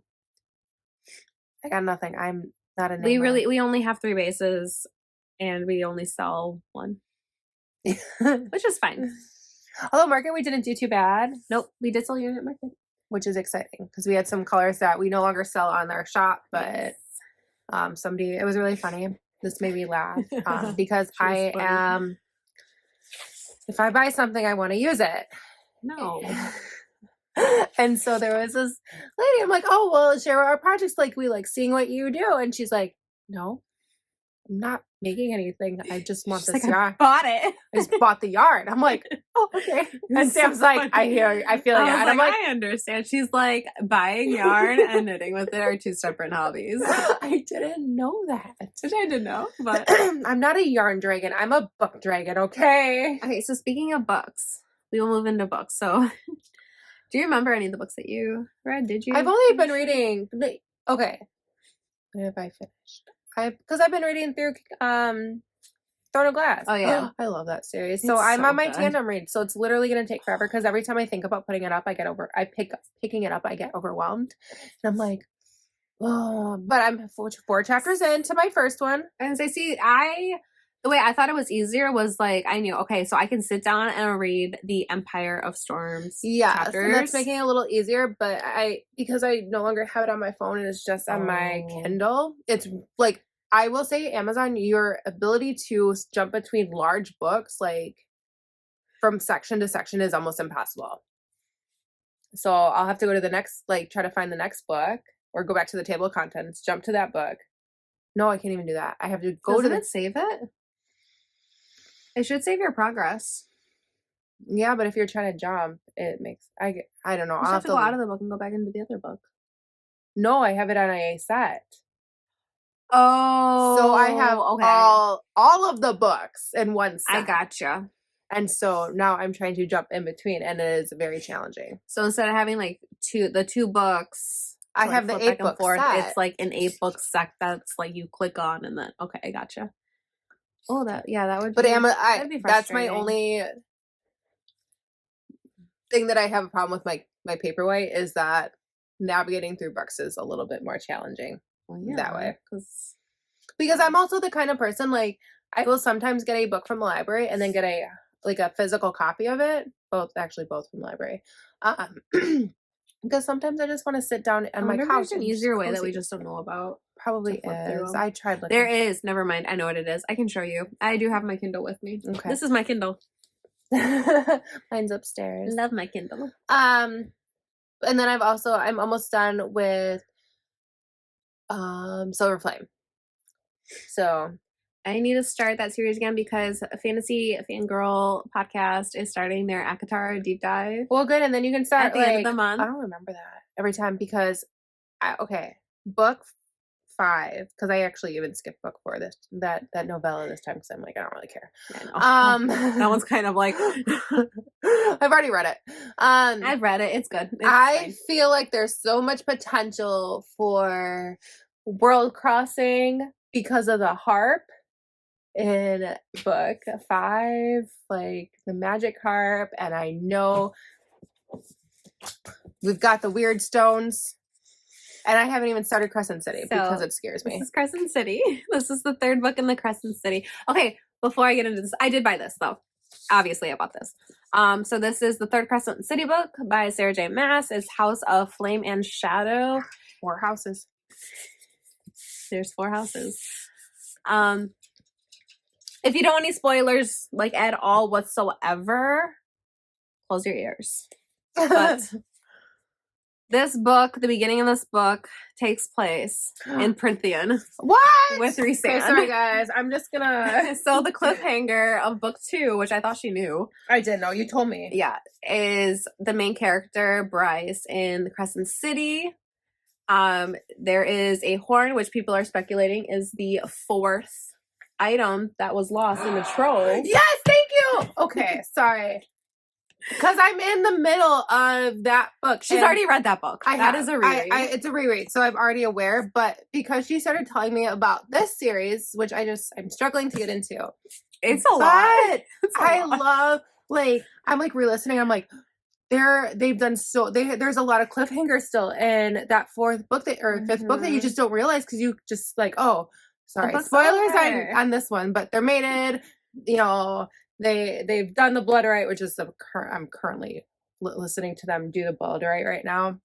I got nothing. I'm not a name. We only have 3 bases and we only sell 1. Which is fine. Although market we didn't do too bad. Nope. We did sell unit market. Which is exciting because we had some colors that we no longer sell on our shop, but it was really funny. This made me laugh because I am, if I buy something, I want to use it. No. And so there was this lady, I'm like, oh, well, share our projects. Like, we like seeing what you do. And she's like, no, I'm not making anything. I just want She's this like, yarn. I bought it. I just bought the yarn. I'm like, oh, okay. And Sam's like, I hear you. I feel you. And I'm like, I understand. She's like, buying yarn and knitting with it are two separate hobbies. I didn't know that. Which I didn't know, but I'm not a yarn dragon. I'm a book dragon, okay? okay, so speaking of books, we will move into books. So do you remember any of the books that you read? Did you? I've only been reading. Okay. When have I finished? Because I've been reading through Throne of Glass. Oh yeah, I love that series. It's So I'm so on my good. tandem read. So it's literally gonna take forever because every time I think about putting it up, I get picking it up, I get overwhelmed, and I'm like, oh. But I'm four chapters into my first one. And so see, the way I thought it was easier was like I knew, okay, so I can sit down and read the Empire of Storms chapters. And that's making it a little easier, but because I no longer have it on my phone and it's just on my Kindle, it's like, I will say Amazon, your ability to jump between large books, like from section to section, is almost impossible. So I'll have to go to the next, like try to find the next book or go back to the table of contents, jump to that book. No, I can't even do that. I have to go Doesn't it save it? It should save your progress. Yeah, but if you're trying to jump, it makes, I don't know. You I'll have to go out of the book and go back into the other book. No, I have it on a set. Oh, so I have all of the books in one set. I gotcha. And so now I'm trying to jump in between, and it is very challenging. So instead of having like the two books, I have the 8-book set. It's like an 8-book set that's like you click on and then okay, I gotcha. Oh, that would. But that'd be that's my only thing that I have a problem with my Paperwhite is that navigating through books is a little bit more challenging that way. Because I'm also the kind of person, like, I will sometimes get a book from the library and then get a physical copy of it. Both from the library. Because sometimes I just want to sit down on my couch. There's an easier way that we just don't know about. Probably is. I tried looking. There is. Never mind. I know what it is. I can show you. I do have my Kindle with me. Okay. This is my Kindle. Mine's upstairs. Love my Kindle. And then I'm almost done with Silver Flame. So I need to start that series again because a Fantasy Fangirl podcast is starting their ACOTAR deep dive. Well, good, and then you can start at the end of the month. I don't remember that every time because book 5, because I actually even skipped book 4 that novella this time because I'm like, I don't really care. Yeah, that one's kind of like I've already read it. I've read it. It's good. I feel like there's so much potential for world crossing because of the harp in book 5, like the magic harp, and I know we've got the weird stones. And I haven't even started Crescent City because it scares me. This is Crescent City. This is the 3rd book in the Crescent City. Okay, before I get into this, I did buy this though. Obviously, I bought this. So this is the 3rd Crescent City book by Sarah J. Maas. It's House of Flame and Shadow. 4 houses. There's 4 houses. If you don't want any spoilers, like at all whatsoever, close your ears. But this book, the beginning of this book, takes place in Prythian. What? With Rhysand. Okay, sorry guys, I'm just gonna... So the cliffhanger of book 2, which I thought she knew. I didn't know, you told me. Yeah, is the main character, Bryce, in the Crescent City. There is a horn, which people are speculating is the 4th item that was lost in the trove. Yes, thank you! Okay, sorry. Because I'm in the middle of that book. She's already read that book. That is a reread. It's a reread, so I'm already aware. But because she started telling me about this series, which I'm struggling to get into. It's a lot. I love, like, I'm like re-listening. I'm like, they've done there's a lot of cliffhangers still in that 4th book or 5th book that you just don't realize because you just like, oh, sorry, spoilers on this one, but they're mated, you know. They've done the blood rite, which is I'm currently listening to them do the blood rite right now.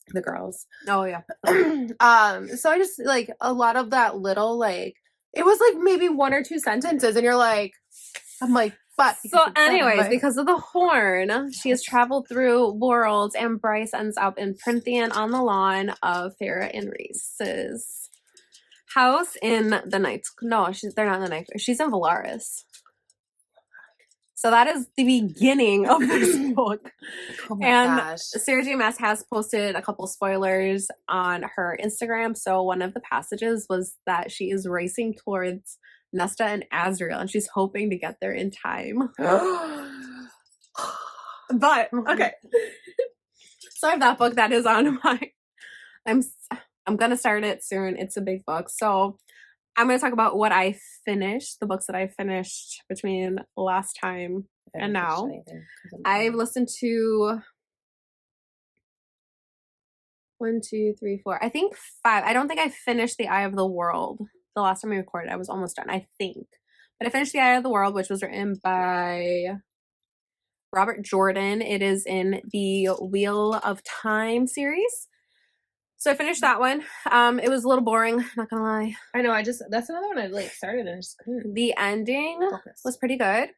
The girls. Oh yeah. So I just like a lot of that little like it was like maybe 1 or 2 sentences, and you're like, I'm like, but so anyways, because of the horn, she has traveled through worlds, and Bryce ends up in Prythian on the lawn of Farah and Rhys's house in the night. No, they're not in the night. She's in Valaris. So that is the beginning of this book. Oh my and gosh. Sarah J. Maas has posted a couple spoilers on her Instagram. So one of the passages was that she is racing towards Nesta and Azriel, and she's hoping to get there in time. But okay. So I have that book that is on my I'm gonna start it soon. It's a big book. So I'm gonna talk about what I finished, the books that I finished between last time and now. I've listened to 1, 2, 3, 4. I think 5. I don't think I finished The Eye of the World. The last time we recorded, I was almost done, I think. But I finished The Eye of the World, which was written by Robert Jordan. It is in the Wheel of Time series. So I finished that one. It was a little boring, not gonna lie. I know, that's another one I like started and just couldn't. The ending was pretty good.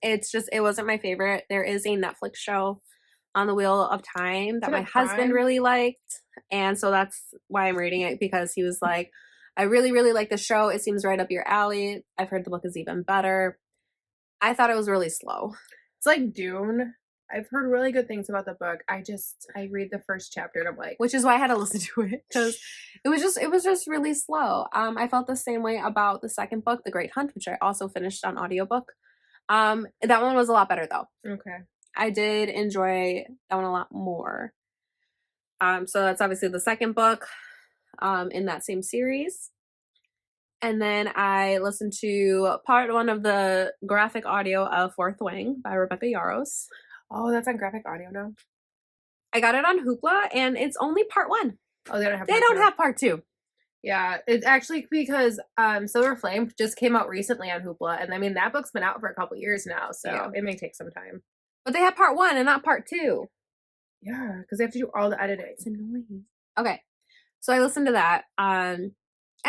It wasn't my favorite. There is a Netflix show on the Wheel of Time that my husband really liked. And so that's why I'm reading it, because he was like, I really, really like the show. It seems right up your alley. I've heard the book is even better. I thought it was really slow. It's like Dune. I've heard really good things about the book. I read the first chapter and I'm like, which is why I had to listen to it, because it was just really slow. I felt the same way about the second book, The Great Hunt, which I also finished on audiobook. That one was a lot better though. Okay. I did enjoy that one a lot more. So that's obviously the second book in that same series. And then I listened to part 1 of the graphic audio of Fourth Wing by Rebecca Yarros. Oh, that's on graphic audio now? I got it on Hoopla, and it's only part 1. Oh, they don't have part 2. Yeah, it's actually because Silver Flame just came out recently on Hoopla, and I mean, that book's been out for a couple years now, so It may take some time. But they have part 1 and not part 2. Yeah, because they have to do all the editing. It's annoying. Okay, so I listened to that. I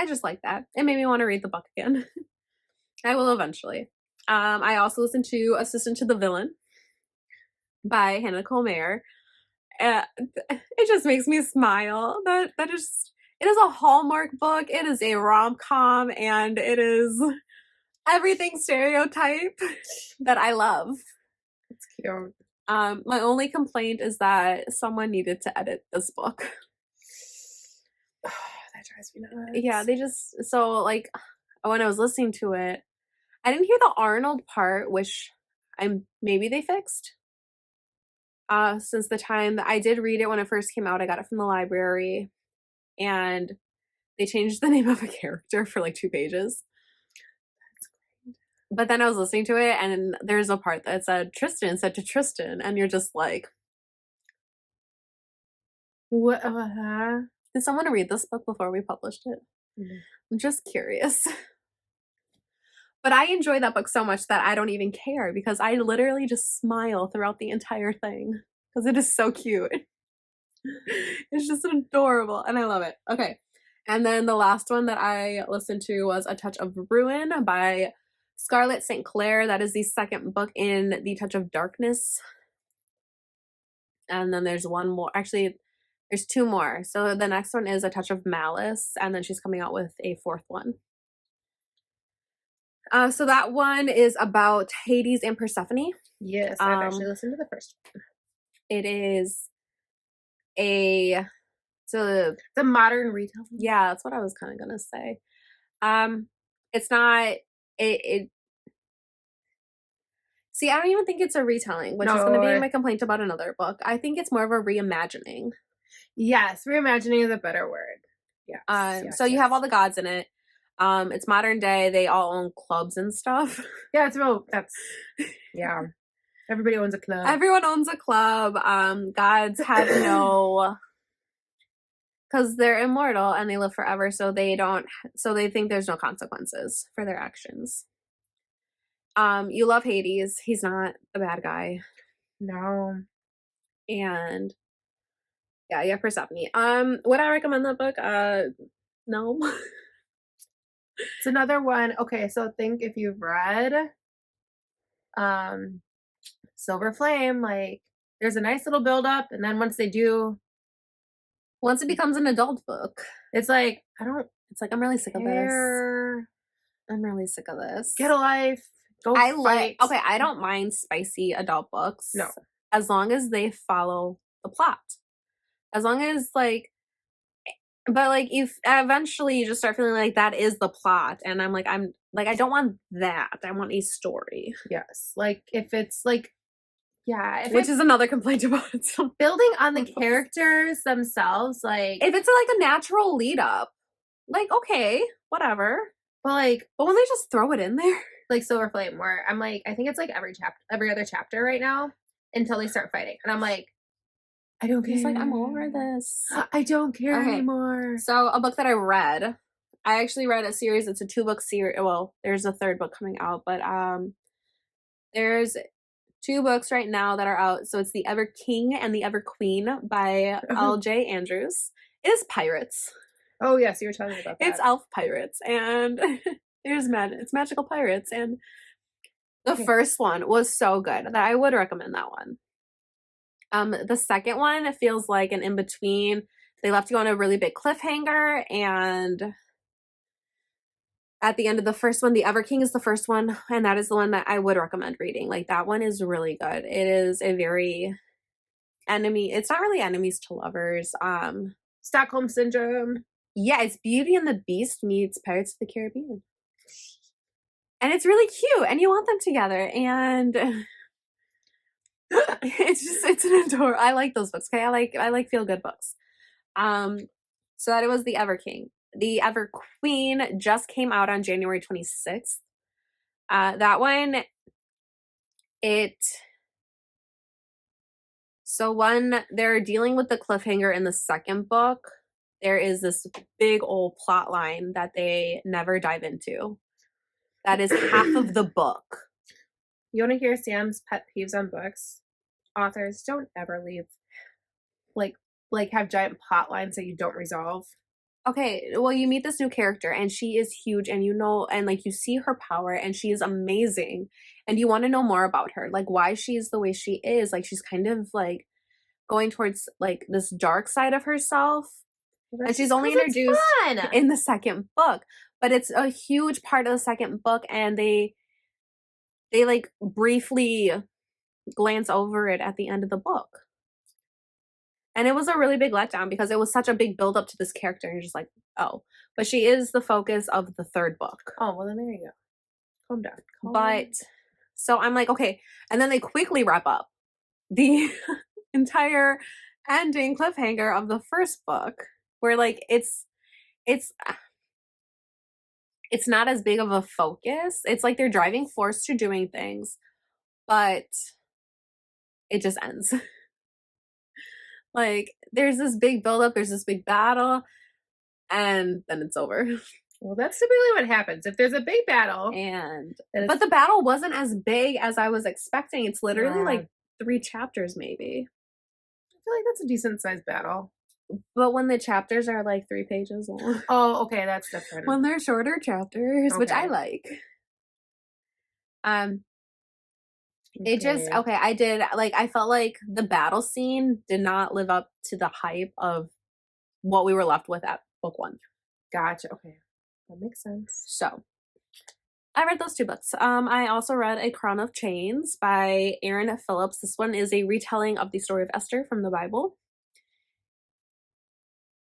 just like that. It made me want to read the book again. I will eventually. I also listened to Assistant to the Villain by Hannah Colmayer. It just makes me smile. It is a Hallmark book. It is a rom-com, and it is everything stereotype that I love. It's cute. My only complaint is that someone needed to edit this book. That drives me nuts. Yeah, like when I was listening to it, I didn't hear the Arnold part, which maybe they fixed. Since the time that I did read it when it first came out, I got it from the library, and they changed the name of a character for like 2 pages. That's great. But then I was listening to it, and there's a part that said Tristan said to Tristan, and you're just like, what? Did someone read this book before we published it? Mm-hmm. I'm just curious. But I enjoy that book so much that I don't even care, because I literally just smile throughout the entire thing because it is so cute. It's just adorable, and I love it. Okay. And then the last one that I listened to was A Touch of Ruin by Scarlett St. Clair. That is the second book in the Touch of Darkness. And then there's one more. Actually, there's 2 more. So the next one is A Touch of Malice, and then she's coming out with a 4th one. So that one is about Hades and Persephone. Yes, I've actually listened to the first one. It is it's a modern retelling. Yeah, that's what I was kind of gonna say. It's not See, I don't even think it's a retelling, which is going to be my complaint about another book. I think it's more of a reimagining. Yes, reimagining is a better word. Yeah. So you have all the gods in it. It's modern day. They all own clubs and stuff. Yeah, yeah. Everybody owns a club. Everyone owns a club. Gods have because they're immortal and they live forever, so they think there's no consequences for their actions. You love Hades. He's not a bad guy. No. And yeah, Persephone. Would I recommend that book? No. It's another one. Okay, so think if you've read Silver Flame, like there's a nice little build up, and then once it becomes an adult book, it's like It's like, I'm really sick of this. Care. I'm really sick of this. Get a life. Go fight. Okay, I don't mind spicy adult books. No. As long as they follow the plot. As long as, like, but, like, if eventually you just start feeling like that is the plot, and I'm like, I don't want that. I want a story. Yes. Like, if it's, like, yeah. Which is another complaint about it. Building on the characters themselves, like. If it's, like, a natural lead up, like, okay, whatever. But, like. But when they just throw it in there. Like Silver Flame, where I'm like, I think it's, like, every other chapter right now until they start fighting. And I'm like, I don't care. He's like, I'm over this. I don't care anymore. So a book that I read, I actually read a series. It's a 2-book series. Well, there's a 3rd book coming out, but there's 2 books right now that are out. So it's The Ever King and The Ever Queen by L.J. Andrews. It is pirates. Oh yes, you were telling me about that. It's elf pirates, and it's magical pirates, and the first one was so good that I would recommend that one. The second one, it feels like an in-between. They left you on a really big cliffhanger, and at the end of the first one, The Ever King is the first one, and that is the one that I would recommend reading. Like, that one is really good. It is a very it's not really enemies to lovers. Stockholm Syndrome. Yeah, it's Beauty and the Beast meets Pirates of the Caribbean. And it's really cute, and you want them together, and it's an adorable. I like those books. Okay, I like feel good books. So that it was The Ever King. The Ever Queen just came out on January 26th. That one, they're dealing with the cliffhanger in the second book. There is this big old plot line that they never dive into. That is half of the book. You want to hear Sam's pet peeves on books? Authors don't ever leave, like have giant plot lines that you don't resolve. Okay, well, you meet this new character, and she is huge, and and, like, you see her power, and she is amazing, and you want to know more about her, like, why she's the way she is. Like, she's kind of, like, going towards, like, this dark side of herself, and she's only introduced in the second book, but it's a huge part of the second book, and they like, briefly glance over it at the end of the book. And it was a really big letdown because it was such a big build up to this character. And you're just like, oh. But she is the focus of the 3rd book. Oh, well, then there you go. Calm down. But, so I'm like, okay. And then they quickly wrap up the entire ending cliffhanger of the first book. Where, like, it's not as big of a focus. It's like they're driving force to doing things. But it just ends. Like, there's this big buildup, there's this big battle, and then it's over. Well, that's typically what happens. If there's a big battle. But the battle wasn't as big as I was expecting. It's literally like 3 chapters, maybe. I feel like that's a decent sized battle. But when the chapters are like 3 pages long. Oh, okay, that's different. When they're shorter chapters, which I like. It just, I did, like, I felt like the battle scene did not live up to the hype of what we were left with at book 1. Gotcha, okay. That makes sense. So, I read those 2 books. I also read A Crown of Chains by Erin Phillips. This one is a retelling of the story of Esther from the Bible.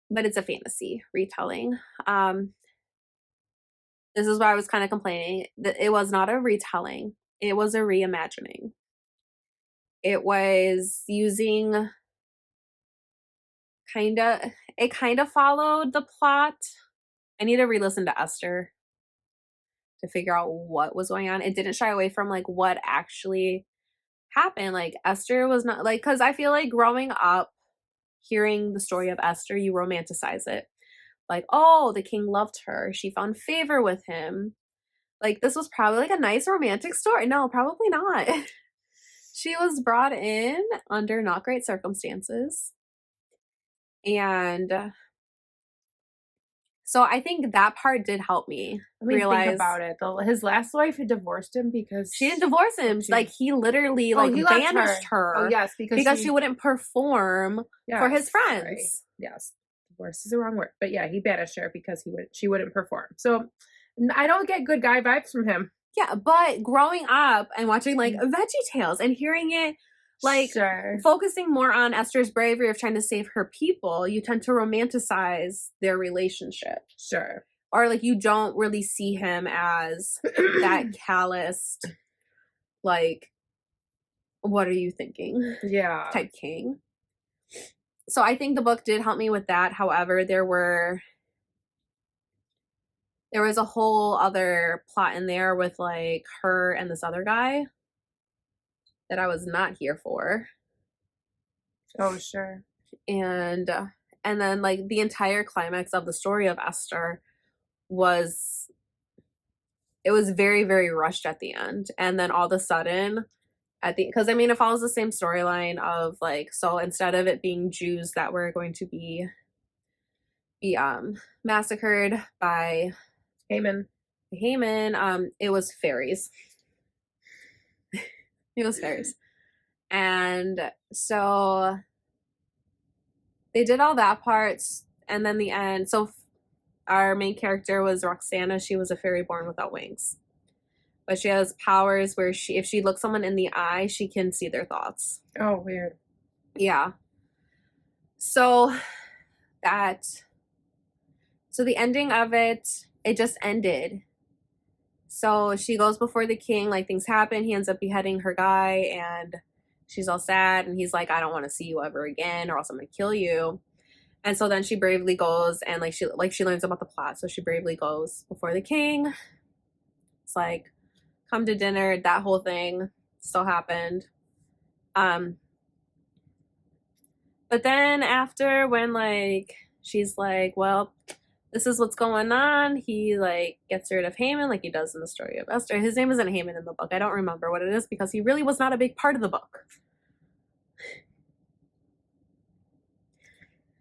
But it's a fantasy retelling. This is why I was kind of complaining. That it was not a retelling. It was a reimagining. It was using it kind of followed the plot. I need to re-listen to Esther to figure out what was going on. It didn't shy away from, like, what actually happened. Like, Esther was not, like, because I feel like growing up, hearing the story of Esther, you romanticize it. Like, oh, the king loved her. She found favor with him. Like, this was probably, like, a nice romantic story. No, probably not. She was brought in under not great circumstances. And so I think that part did help me realize. Think about it. His last wife had divorced him because she didn't divorce him. Like, he literally he banished her. Oh, yes, because she wouldn't perform for his friends. Right. Yes. Divorce is the wrong word, but yeah, he banished her because she wouldn't perform. So I don't get good guy vibes from him. Yeah, but growing up and watching like VeggieTales and hearing it, like focusing more on Esther's bravery of trying to save her people, you tend to romanticize their relationship. Sure. Or like you don't really see him as that calloused, like, what are you thinking? Yeah. Type king. So I think the book did help me with that. However, there was a whole other plot in there with like her and this other guy that I was not here for. Oh, sure. And then like the entire climax of the story of Esther was very, very rushed at the end. And then all of a sudden because I mean it follows the same storyline of like, so instead of it being Jews that were going to be massacred by Haman, it was fairies. It was fairies. And so they did all that part, and then the end. So our main character was Roxana. She was a fairy born without wings. But she has powers where if she looks someone in the eye, she can see their thoughts. Oh, weird. Yeah. So the ending of it just ended. So she goes before the king, like things happen. He ends up beheading her guy and she's all sad. And he's like, I don't want to see you ever again or else I'm going to kill you. And so then she bravely goes and she learns about the plot. So she bravely goes before the king. It's like, come to dinner. That whole thing still happened. But then after when like, she's like, well, this is what's going on. He like gets rid of Haman like he does in the story of Esther. His name isn't Haman in the book. I don't remember what it is because he really was not a big part of the book.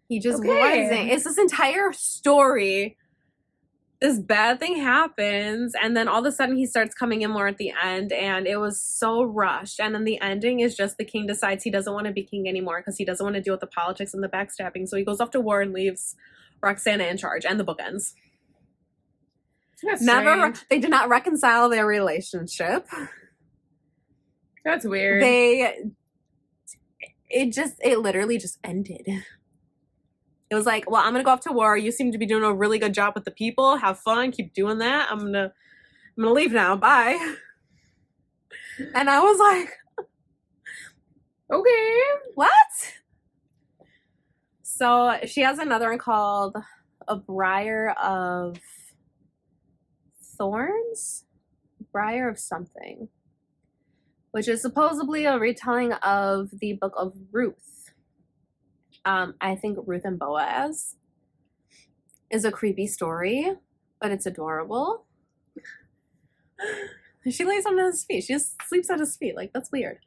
He just wasn't. It's this entire story. This bad thing happens and then all of a sudden he starts coming in more at the end and it was so rushed. And then the ending is just the king decides he doesn't want to be king anymore because he doesn't want to deal with the politics and the backstabbing. So he goes off to war and leaves Roxana in charge and the book ends. They did not reconcile their relationship. That's weird. It literally just ended. It was like, well, I'm going to go off to war. You seem to be doing a really good job with the people. Have fun. Keep doing that. I'm going to leave now. Bye. And I was like, okay. What? So she has another one called A Briar of Thorns? Briar of something. Which is supposedly a retelling of the book of Ruth. I think Ruth and Boaz is a creepy story, but it's adorable. She lays on his feet. She just sleeps at his feet. Like, that's weird.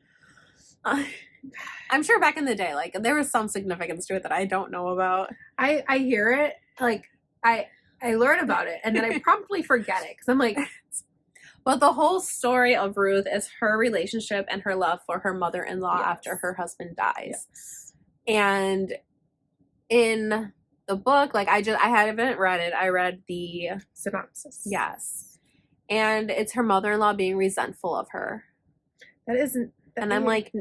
I'm sure back in the day, like, there was some significance to it that I don't know about. I hear it. Like, I learn about it, and then I promptly forget it, because I'm like... But the whole story of Ruth is her relationship and her love for her mother-in-law after her husband dies. Yes. And in the book, like I haven't read it. I read the synopsis. Yes. And it's her mother-in-law being resentful of her. And I'm like,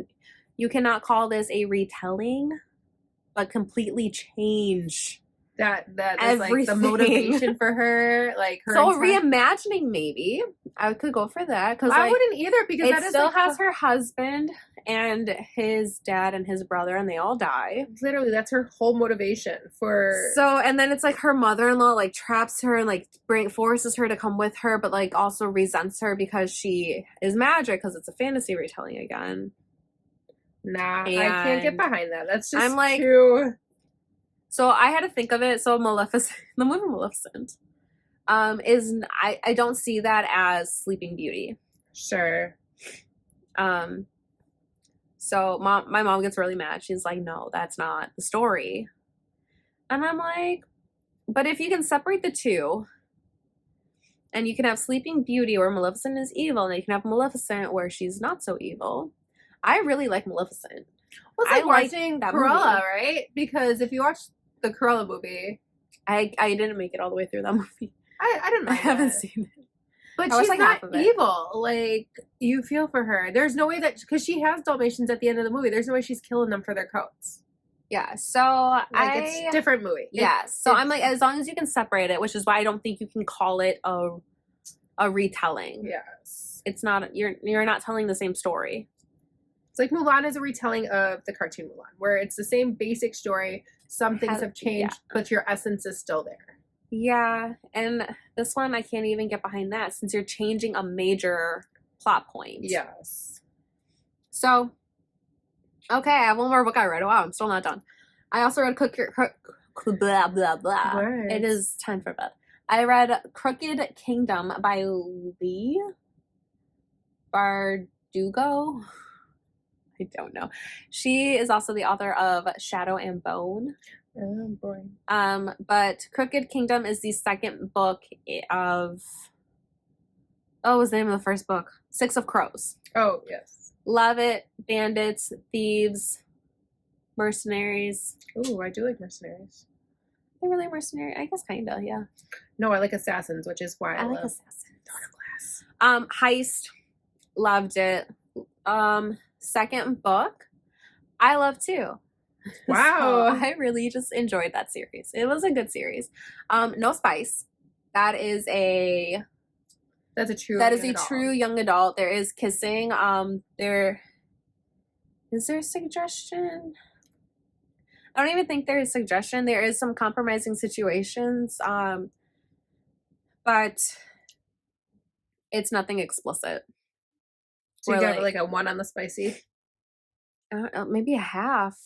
you cannot call this a retelling, but completely change that is like the motivation for her, like her. So reimagining, maybe I could go for that because I wouldn't either because it still has her husband and his dad and his brother, and they all die. Literally, that's her whole motivation for. So, and then it's like her mother-in-law like traps her and like forces her to come with her, but like also resents her because she is magic because it's a fantasy retelling again. Nah, I can't get behind that. That's just I'm like too. So I had to think of it. So Maleficent, the movie Maleficent, I don't see that as Sleeping Beauty. Sure. So my mom gets really mad. She's like, no, that's not the story. And I'm like, but if you can separate the two, and you can have Sleeping Beauty where Maleficent is evil, and you can have Maleficent where she's not so evil. I really like Maleficent. Well, it's like watching Cruella, right? Because if you watch the Cruella movie. I didn't make it all the way through that movie. I didn't mind I haven't it. seen it. But I she's like not half of it. evil. Like, you feel for her. There's no way that, because she has Dalmatians at the end of the movie, there's no way she's killing them for their coats. Yeah, so Like, it's a different movie. Yes. So I'm like, as long as you can separate it, which is why I don't think you can call it a retelling. Yes. It's not, you're not telling the same story. It's like Mulan is a retelling of the cartoon Mulan, where it's the same basic story. Some things have changed, but your essence is still there. Yeah, and this one I can't even get behind that since you're changing a major plot point. Yes. So, okay, I have one more book I read. Wow, I'm still not done. I also read blah, blah, blah. Words. It is time for bed. I read Crooked Kingdom by Lee Bardugo. I don't know. She is also the author of Shadow and Bone. Oh, boring. But Crooked Kingdom is the second book of, what was the name of the first book? Six of Crows. Oh, yes. Love it. Bandits, thieves, mercenaries. Ooh, I do like mercenaries. They're really mercenary. I guess kind of, yeah. No, I like assassins, which is why I like love assassins. Heist. Loved it. Second book. I love too. Wow. So I really just enjoyed that series. It was a good series. No Spice. That is a true young adult. There is kissing. There is there suggestion? I don't even think there is suggestion. There is some compromising situations. But it's nothing explicit. So you got like a 1 on the spicy? Maybe a half.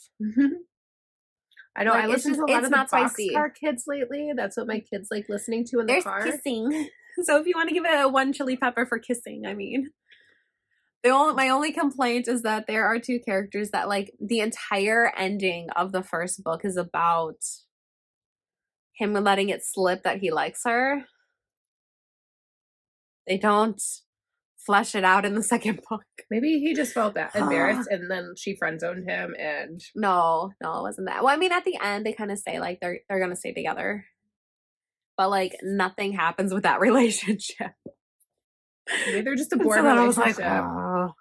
I know. Like, I listen to a lot of the spicy. Boxcar Kids lately. That's what my kids like listening to in the car. There's kissing. So if you want to give it a 1 chili pepper for kissing, I mean. My only complaint is that there are 2 characters that, like, the entire ending of the first book is about him letting it slip that he likes her. They don't flesh it out in the second book. Maybe he just felt that embarrassed and then she friend zoned him and No, it wasn't that. Well, I mean, at the end they kind of say like they're gonna stay together. But like nothing happens with that relationship. Maybe they're just a boring relationship. I was like, oh.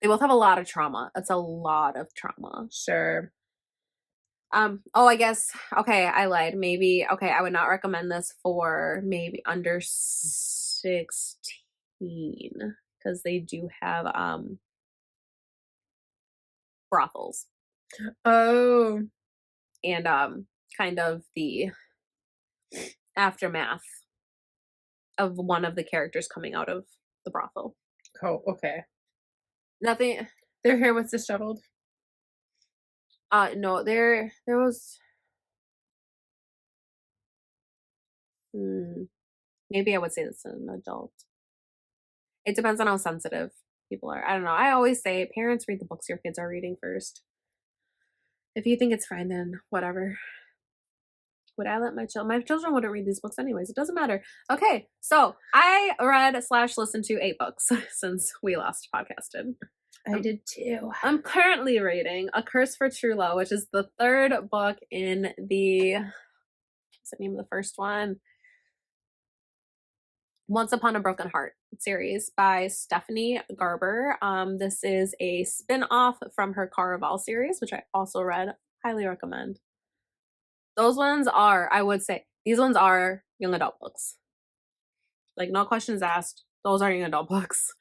They both have a lot of trauma. It's a lot of trauma. Sure. I guess I lied. Maybe I would not recommend this for maybe under 16 because they do have brothels. Oh. And kind of the aftermath of one of the characters coming out of the brothel. Oh, okay. Nothing. Their hair was disheveled? No, there was maybe I would say this an adult. It depends on how sensitive people are. I don't know. I always say parents read the books your kids are reading first. If you think it's fine, then whatever. Would I let my children wouldn't read these books anyways. It doesn't matter. Okay, so I read / listened to 8 books since we last podcasted. I did too. I'm currently reading A Curse for True Love, which is the 3rd book in the, what's the name of the first one? Once Upon a Broken Heart series by Stephanie Garber. This is a spin-off from her Caraval series, which I also read. Highly recommend. Those ones are, I would say, these ones are young adult books. Like, no questions asked. Those are young adult books.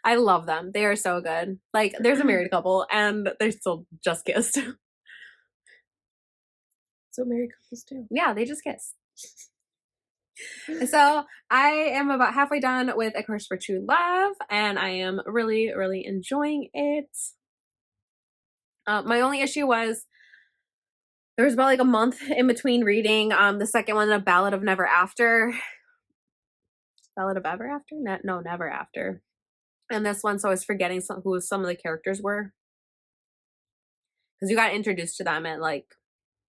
I love them. They are so good. Like, there's a married couple, and they're still just kissed. So married couples do. Yeah, they just kiss. So, I am about halfway done with A Curse for True Love, and I am really, really enjoying it. My only issue was there was about like a month in between reading the second one, A Ballad of Never After. Ballad of Ever After? No, Never After. And this one, so I was forgetting who some of the characters were. Because you got introduced to them in like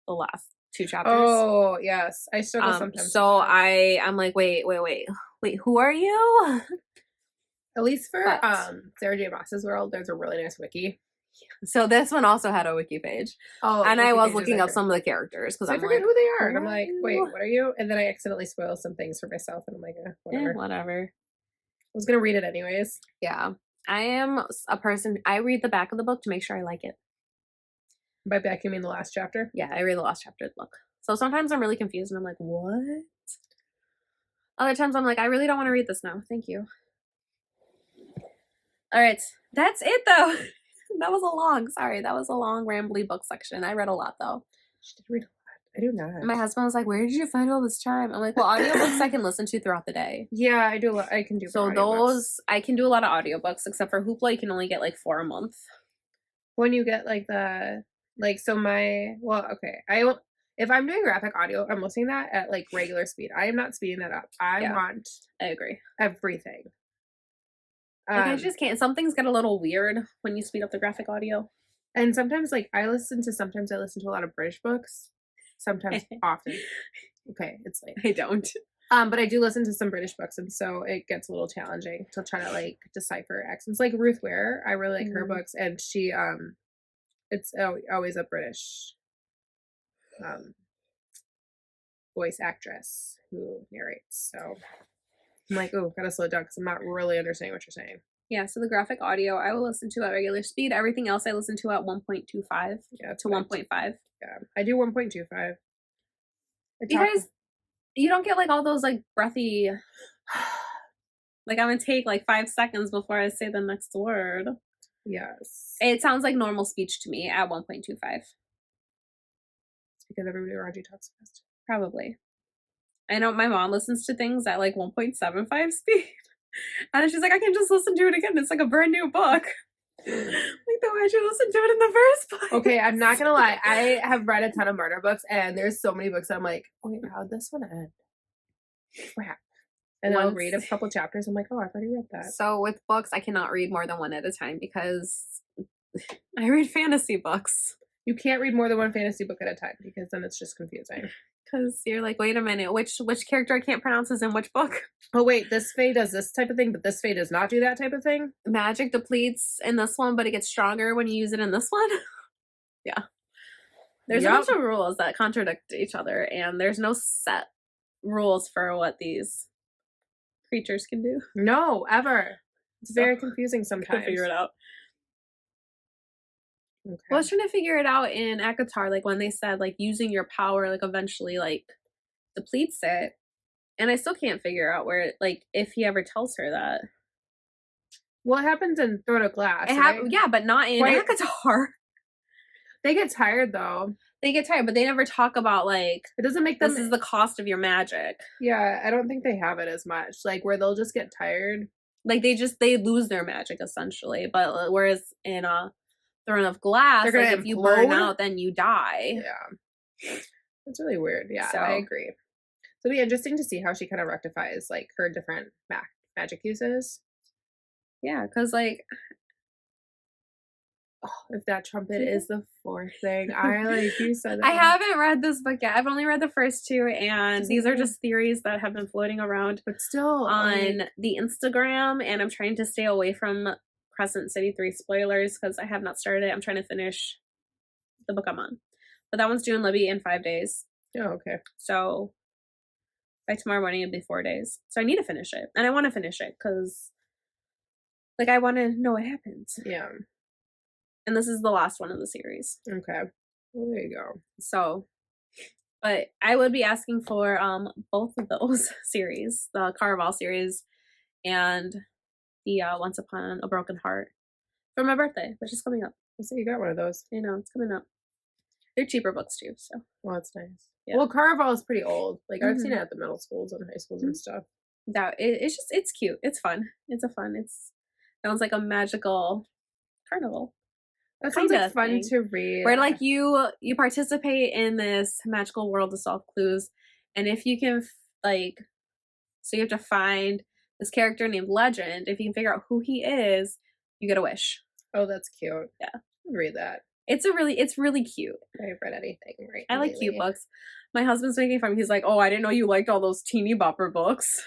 the last 2 chapters. Oh, yes. I struggle sometimes. So I'm like, wait, who are you? At least for Sarah J. Maas's world, there's a really nice wiki. So this one also had a wiki page. Oh, and I was looking up some of the characters because I forget who they are. And I'm like, wait, what are you? And then I accidentally spoil some things for myself. And I'm like, whatever. Whatever. I was going to read it anyways. Yeah. I am a person, I read the back of the book to make sure I like it. By back, you mean the last chapter? Yeah, I read the last chapter of the book. So sometimes I'm really confused and I'm like, what? Other times I'm like, I really don't want to read this now. Thank you. All right. That's it though. That was a long rambly book section. I read a lot though. She did read a lot. I do not. My husband was like, where did you find all this time? I'm like, well, audiobooks I can listen to throughout the day. Yeah, I do. I can do. So those, I can do a lot of audiobooks, except for Hoopla, you can only get like 4 a month. When you get like if I'm doing graphic audio, I'm listening to that at like regular speed. I am not speeding that up. I agree. Everything. Like I just can't. Some things get a little weird when you speed up the graphic audio. And sometimes I listen to a lot of British books. Sometimes often. Okay, it's late. I don't. But I do listen to some British books, and so it gets a little challenging to try to like decipher accents. Like Ruth Ware, I really like her books, and she it's always a British voice actress who narrates. So I'm like, oh, gotta slow it down because I'm not really understanding what you're saying. Yeah, so the graphic audio I will listen to at regular speed. Everything else I listen to at 1.25 to 1.5. Yeah, I do 1.25. You don't get like all those like breathy, like I'm gonna take like 5 seconds before I say the next word. Yes. It sounds like normal speech to me at 1.25. It's because everybody around you talks fast. Probably. I know my mom listens to things at like 1.75 speed. And she's like, I can just listen to it again. It's like a brand new book. Like, then why'd you listen to it in the first place? Okay, I'm not gonna lie. I have read a ton of murder books, and there's so many books that I'm like, wait, how'd this one end? Crap. And then I'll read a couple chapters. I'm like, oh, I've already read that. So with books, I cannot read more than one at a time because I read fantasy books. You can't read more than one fantasy book at a time because then it's just confusing. Because you're like, wait a minute, which character I can't pronounce is in which book? Oh wait, this fae does this type of thing, but this fae does not do that type of thing? Magic depletes in this one, but it gets stronger when you use it in this one. Yeah. There's a bunch of rules that contradict each other, and there's no set rules for what these creatures can do. No, ever. It's very confusing sometimes. Figure it out. Okay. Well, I was trying to figure it out in ACOTAR, like when they said like using your power like eventually like depletes it, and I still can't figure out where like if he ever tells her that. Well, it happens in Throne of Glass. Right? Yeah, but not in ACOTAR. They get tired though. They get tired, but they never talk about like it doesn't make them. This is the cost of your magic. Yeah, I don't think they have it as much. Like where they'll just get tired. Like they lose their magic essentially, but whereas in Throne of Glass, like if you burn out, then you die. Yeah, it's really weird. Yeah, so, I agree. So it'll be interesting to see how she kind of rectifies like her different magic uses. Yeah, because like, if that trumpet is the fourth thing, you said that. I haven't read this book yet. I've only read the first 2, and these are just theories that have been floating around, but still on the Instagram. And I'm trying to stay away from Crescent City 3 spoilers because I have not started it. I'm trying to finish the book I'm on, but that one's due in Libby in 5 days. Oh, okay. So by tomorrow morning it'll be 4 days. So I need to finish it, and I want to finish it because, like, I want to know what happens. Yeah. And this is the last one of the series. Okay. Well, there you go. So, but I would be asking for both of those series, the Caraval series and the Once Upon a Broken Heart, for my birthday, which is coming up. So you got one of those. You know, it's coming up. They're cheaper books too, so. Well, that's nice. Yeah. Well, Caraval is pretty old. Like I've seen it at the middle schools and high schools and stuff. It's cute. It's fun. That one's like a magical carnival. That sounds like fun to read. Where like you participate in this magical world of solve clues, and if you can so you have to find this character named Legend. If you can figure out who he is, you get a wish. Oh, that's cute. Yeah, I'd read that. It's really cute. I haven't read anything right. I like cute books. My husband's making fun of me. He's like, "Oh, I didn't know you liked all those teeny bopper books."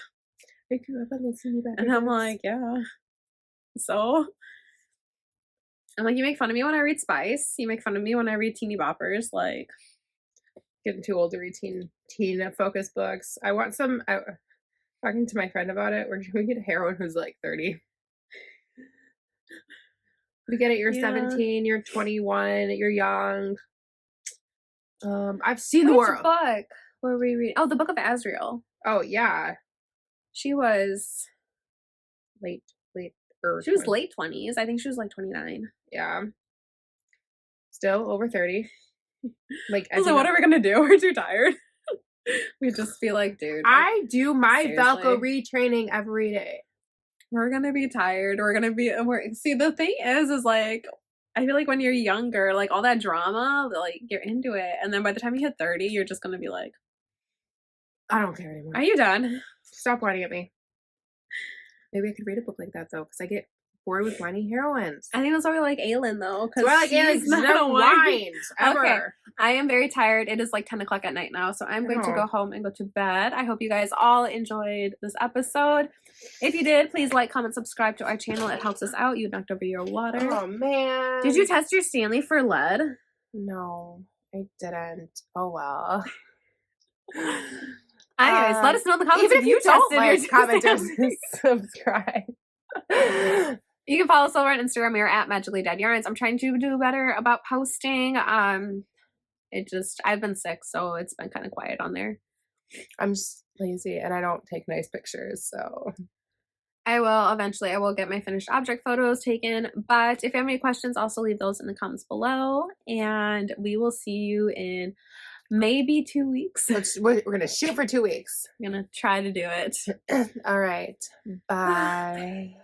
I grew up on the teeny bopper. And I'm like, yeah. So. I'm like, you make fun of me when I read Spice. You make fun of me when I read Teeny Boppers. Like, getting too old to read teen focus books. I want some. Talking to my friend about it. We're going to get a heroine who's like 30. We get it. You're 17. You're 21. You're young. I've seen the world. Book were we reading? Oh, the Book of Azriel. Oh yeah. She was late. She was late 20s. I think she was like 29. Yeah. Still over 30. Like, so what are we gonna do? We're too tired. We just feel like, dude. Like, I do my seriously. Velcro retraining every day. We're gonna be tired. We're gonna be. See, the thing is like, I feel like when you're younger, like all that drama, like you're into it, and then by the time you hit 30, you're just gonna be like, I don't care anymore. Are you done? Stop whining at me. Maybe I could read a book like that though, because I get bored with whiny heroines. I think that's why we like Aylin though, because I like Aylin. Never whines ever. Okay. I am very tired. It is like 10 o'clock at night now, so I'm going to go home and go to bed. I hope you guys all enjoyed this episode. If you did, please like, comment, subscribe to our channel. It helps us out. You knocked over your water. Oh man! Did you test your Stanley for lead? No, I didn't. Oh well. Anyways, let us know in the comments if you tested your comment and subscribe. You can follow us over on Instagram. We're at Magically Dead Yarns. I'm trying to do better about posting. I've been sick, so it's been kind of quiet on there. I'm just lazy and I don't take nice pictures, so I will get my finished object photos taken. But if you have any questions, also leave those in the comments below. And we will see you in maybe 2 weeks. We're going to shoot for 2 weeks. I'm going to try to do it. All right. Bye.